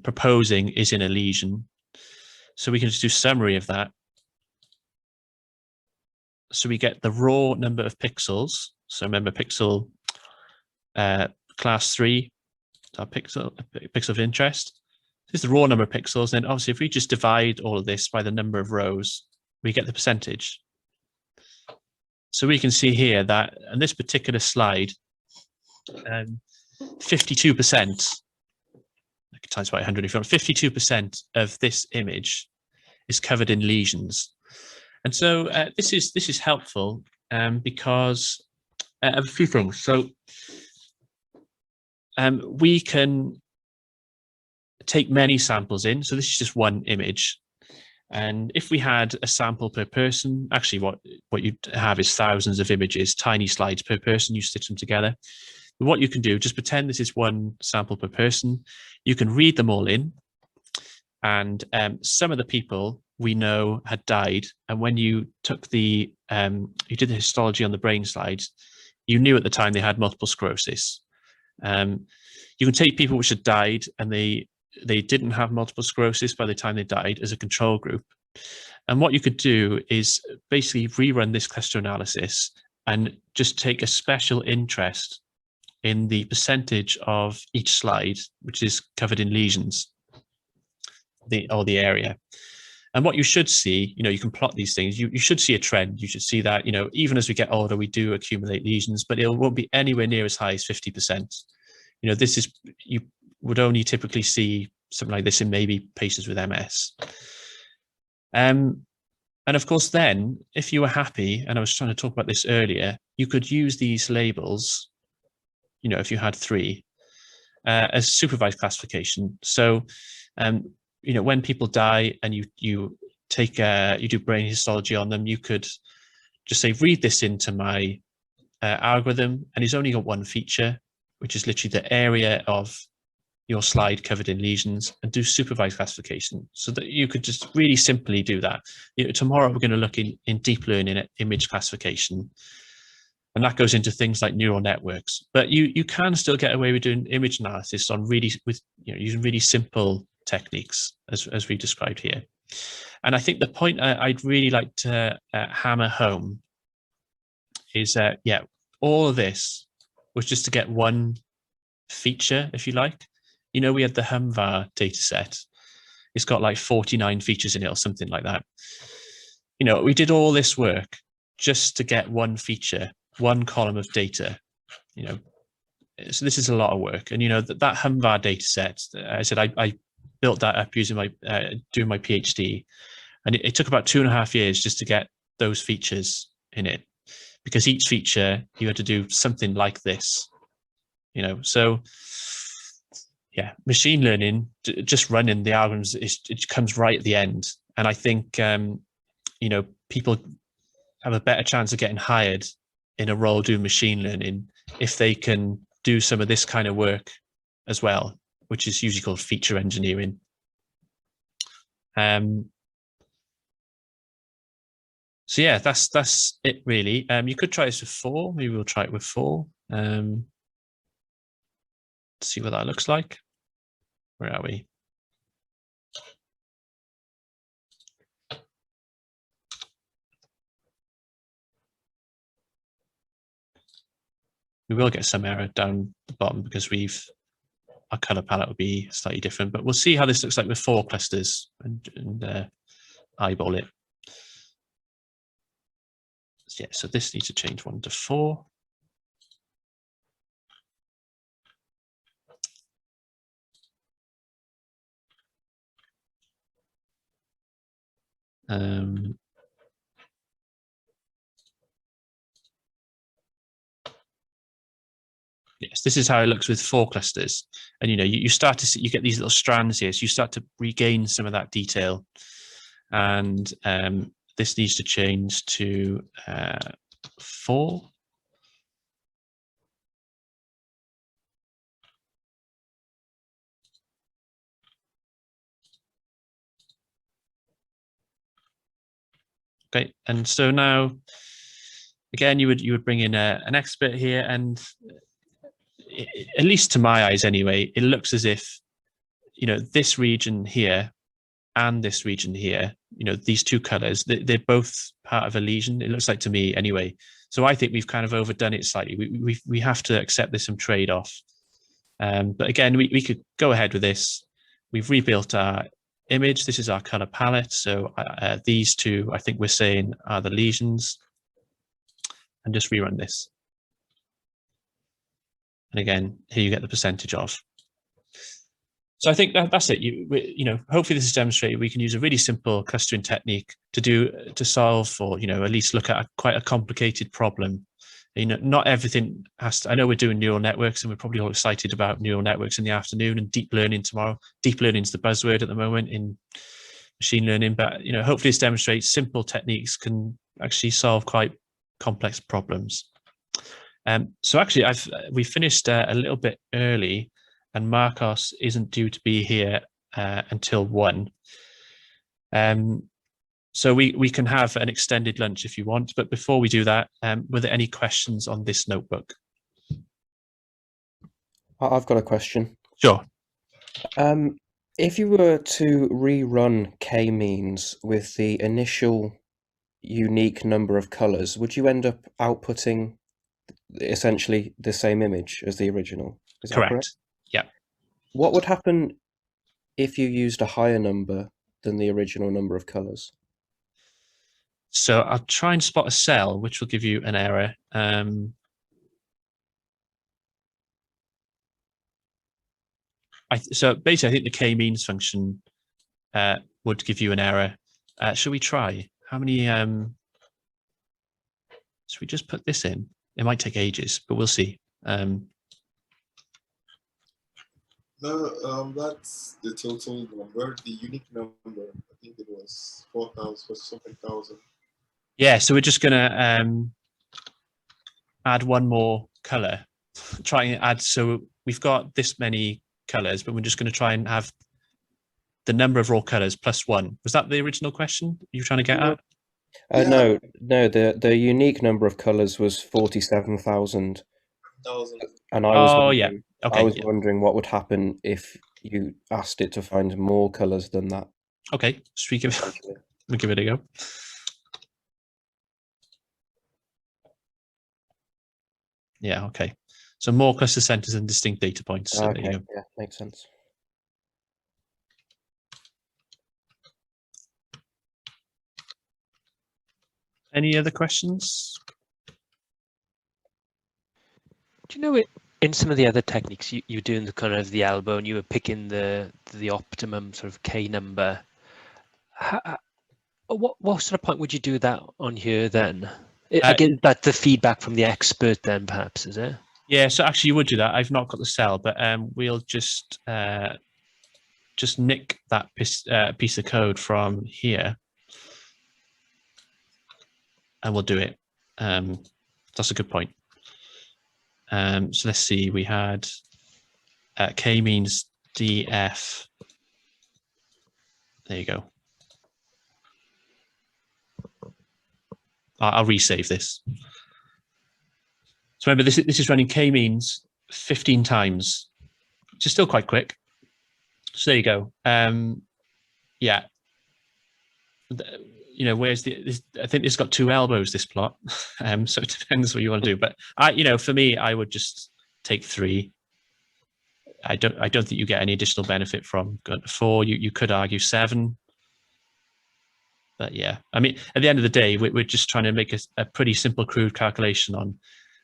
proposing is in a lesion. So we can just do summary of that. So we get the raw number of pixels. So remember, pixel class 3, our pixel of interest. This is the raw number of pixels. And obviously, if we just divide all of this by the number of rows, we get the percentage. So we can see here that on this particular slide, 52%, times by 100 if you want, 52% of this image is covered in lesions. And so this is helpful because of a few things. So we can take many samples in. So this is just one image. And if we had a sample per person, actually what you'd have is thousands of images, tiny slides per person, you stitch them together. But what you can do, just pretend this is one sample per person. You can read them all in. And some of the people we know had died. And when you took you did the histology on the brain slides, you knew at the time they had multiple sclerosis. You can take people which had died and they didn't have multiple sclerosis by the time they died as a control group. And what you could do is basically rerun this cluster analysis and just take a special interest in the percentage of each slide, which is covered in lesions, or the area. And what you should see, you can plot these things, you should see a trend. You should see that, even as we get older, we do accumulate lesions, but it won't be anywhere near as high as 50%. This is, you would only typically see something like this in maybe patients with MS. And of course, then, if you were happy, and I was trying to talk about this earlier, you could use these labels, if you had 3, as supervised classification. So, when people die and you do brain histology on them, you could just say, read this into my algorithm, and it's only got one feature, which is literally the area of your slide covered in lesions, and do supervised classification. So that you could just really simply do that. Tomorrow we're going to look in deep learning at image classification, and that goes into things like neural networks. But you can still get away with doing image analysis on using really simple techniques as we described here. And I think the point I'd really like to hammer home is that, all of this was just to get one feature, if you like. We had the HumVar data set. It's got like 49 features in it or something like that. We did all this work just to get one feature, one column of data. So this is a lot of work. And that HumVar data set, I said I built that up using doing my PhD, and it took about 2.5 years just to get those features in it, because each feature you had to do something like this. So yeah, machine learning, just running the algorithms, it comes right at the end. And I think people have a better chance of getting hired in a role doing machine learning if they can do some of this kind of work as well, which is usually called feature engineering. So yeah, that's it really. You could try this with 4. Maybe we'll try it with 4. See what that looks like. Where are we? We will get some error down the bottom because our color palette will be slightly different, but we'll see how this looks like with 4 clusters and eyeball it. So yeah, so this needs to change 1 to 4. Yes, this is how it looks with 4 clusters. And you start to see, you get these little strands here, so you start to regain some of that detail. And this needs to change to 4. Okay, and so now, again, you would bring in an expert here, and at least to my eyes anyway, it looks as if, this region here and this region here, these two colors, they're both part of a lesion. It looks like to me anyway. So I think we've kind of overdone it slightly. We have to accept there's some trade-off. But again, we could go ahead with this. We've rebuilt our image. This is our color palette. So these two, I think we're saying, are the lesions. And just rerun this. And again, here you get the percentage of. So I think that's it. Hopefully this is demonstrated. We can use a really simple clustering technique to solve, or at least look at quite a complicated problem. Not everything has to. I know we're doing neural networks, and we're probably all excited about neural networks in the afternoon and deep learning tomorrow. Deep learning is the buzzword at the moment in machine learning, but hopefully this demonstrates simple techniques can actually solve quite complex problems. So actually, we finished a little bit early, and Marcos isn't due to be here until 1. So we can have an extended lunch if you want. But before we do that, were there any questions on this notebook?
I've got a question.
Sure.
If you were to rerun k-means with the initial unique number of colors, would you end up outputting essentially the same image as the original? Is that correct?
Yeah.
What would happen if you used a higher number than the original number of colors?
So I'll try and spot a cell, which will give you an error. So basically, I think the k-means function would give you an error. Should we try? How many? Should we just put this in? It might take ages, but we'll see.
No, that's the total number. The unique number, I think it was 4,000 or something thousand.
Yeah, so we're just gonna add one more color. Try and add. So we've got this many colors, but we're just going to try and have the number of raw colors plus 1. Was that the original question you were trying to get at?
No. The unique number of colors was 47,000. And I was wondering what would happen if you asked it to find more colors than that.
Okay, so we give it a go. Yeah, okay. So more cluster centers and distinct data points. So
okay, yeah, makes sense.
Any other questions?
Do you know it? In some of the other techniques, you're doing the kind of the elbow, and you were picking the optimum sort of k number. What sort of point would you do that on here then? Again, that the feedback from the expert then, perhaps, is it?
Yeah, so actually you would do that. I've not got the cell, but we'll just nick that piece of code from here, and we'll do it. That's a good point. So let's see. We had k-means df. There you go. I'll resave this. So remember, this is running k-means 15 times, which is still quite quick. So there you go. Yeah. Where's I think it's got 2 elbows, this plot. So it depends what you want to do. But for me, I would just take 3. I don't think you get any additional benefit from going to 4. You could argue 7. But yeah, I mean, at the end of the day, we're just trying to make a pretty simple, crude calculation on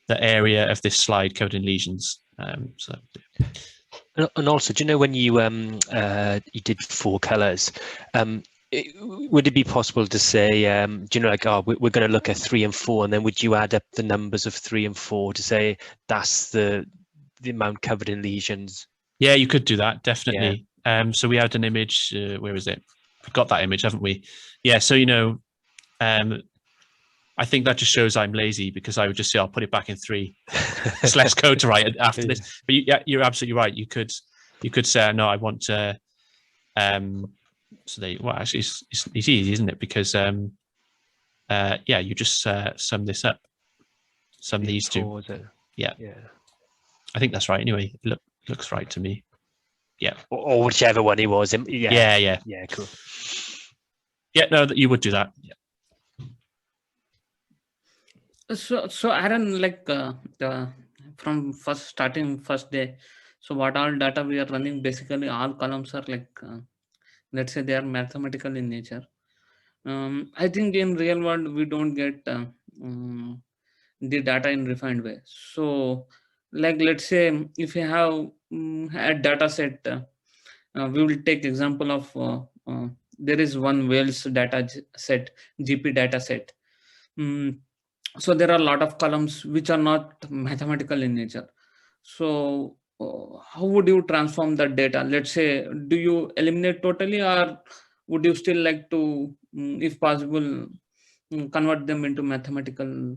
the area of this slide covered in lesions. And
also, do you know when you did 4 colors, would it be possible to say, do you know, like, we're going to look at 3 and 4, and then would you add up the numbers of 3 and 4 to say that's the amount covered in lesions?
Yeah, you could do that, definitely. Yeah. So we had an image. Where is it? We've got that image, haven't we? Yeah. So I think that just shows I'm lazy, because I would just say I'll put it back in 3. It's less code to write after this. But you're absolutely right. You could say, no, I want to. So actually, it's easy, isn't it? Because you just sum this up. sum these two. Yeah. I think that's right. Anyway, it looks right to me. Yeah.
Or whichever one he was.
Yeah.
Cool.
Yeah, no, you would do that. Yeah.
So Aaron, like from first day, so what all data we are running, basically all columns are like, let's say they are mathematical in nature. I think in real world, we don't get the data in refined way. So like, let's say if you have a data set, we will take example of, there is one Wales data set, GP data set. So there are a lot of columns which are not mathematical in nature. So how would you transform that data? Let's say, do you eliminate totally, or would you still like to, if possible, convert them into mathematical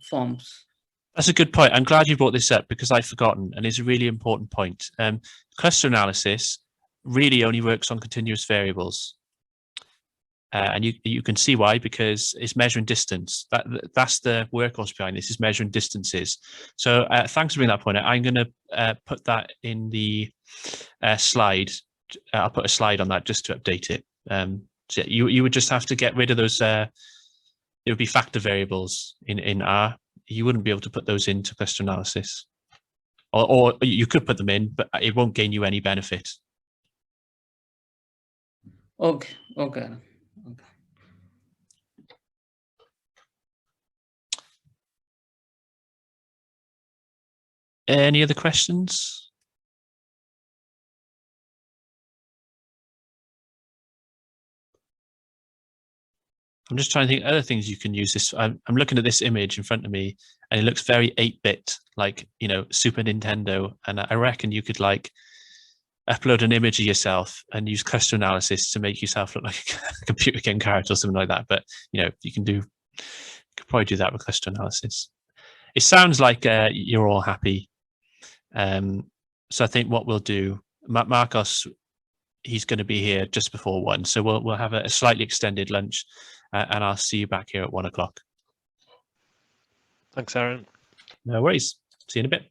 forms?
That's a good point. I'm glad you brought this up because I've forgotten, and it's a really important point. Cluster analysis really only works on continuous variables. And you can see why, because it's measuring distance. That's the workhorse behind this, is measuring distances. So thanks for bringing that point out. I'm going to put that in the slide. I'll put a slide on that just to update it. So you would just have to get rid of those. It would be factor variables in R. You wouldn't be able to put those into cluster analysis. Or you could put them in, but it won't gain you any benefit.
Okay.
Any other questions? I'm just trying to think other things you can use this. I'm looking at this image in front of me, and it looks very 8-bit, like, Super Nintendo. And I reckon you could like upload an image of yourself and use cluster analysis to make yourself look like a computer game character or something like that. But you could probably do that with cluster analysis. It sounds like you're all happy. So I think what we'll do, Marcos, he's going to be here just before 1, so we'll have a slightly extended lunch, and I'll see you back here at 1 o'clock.
Thanks, Aaron.
No worries. See you in a bit.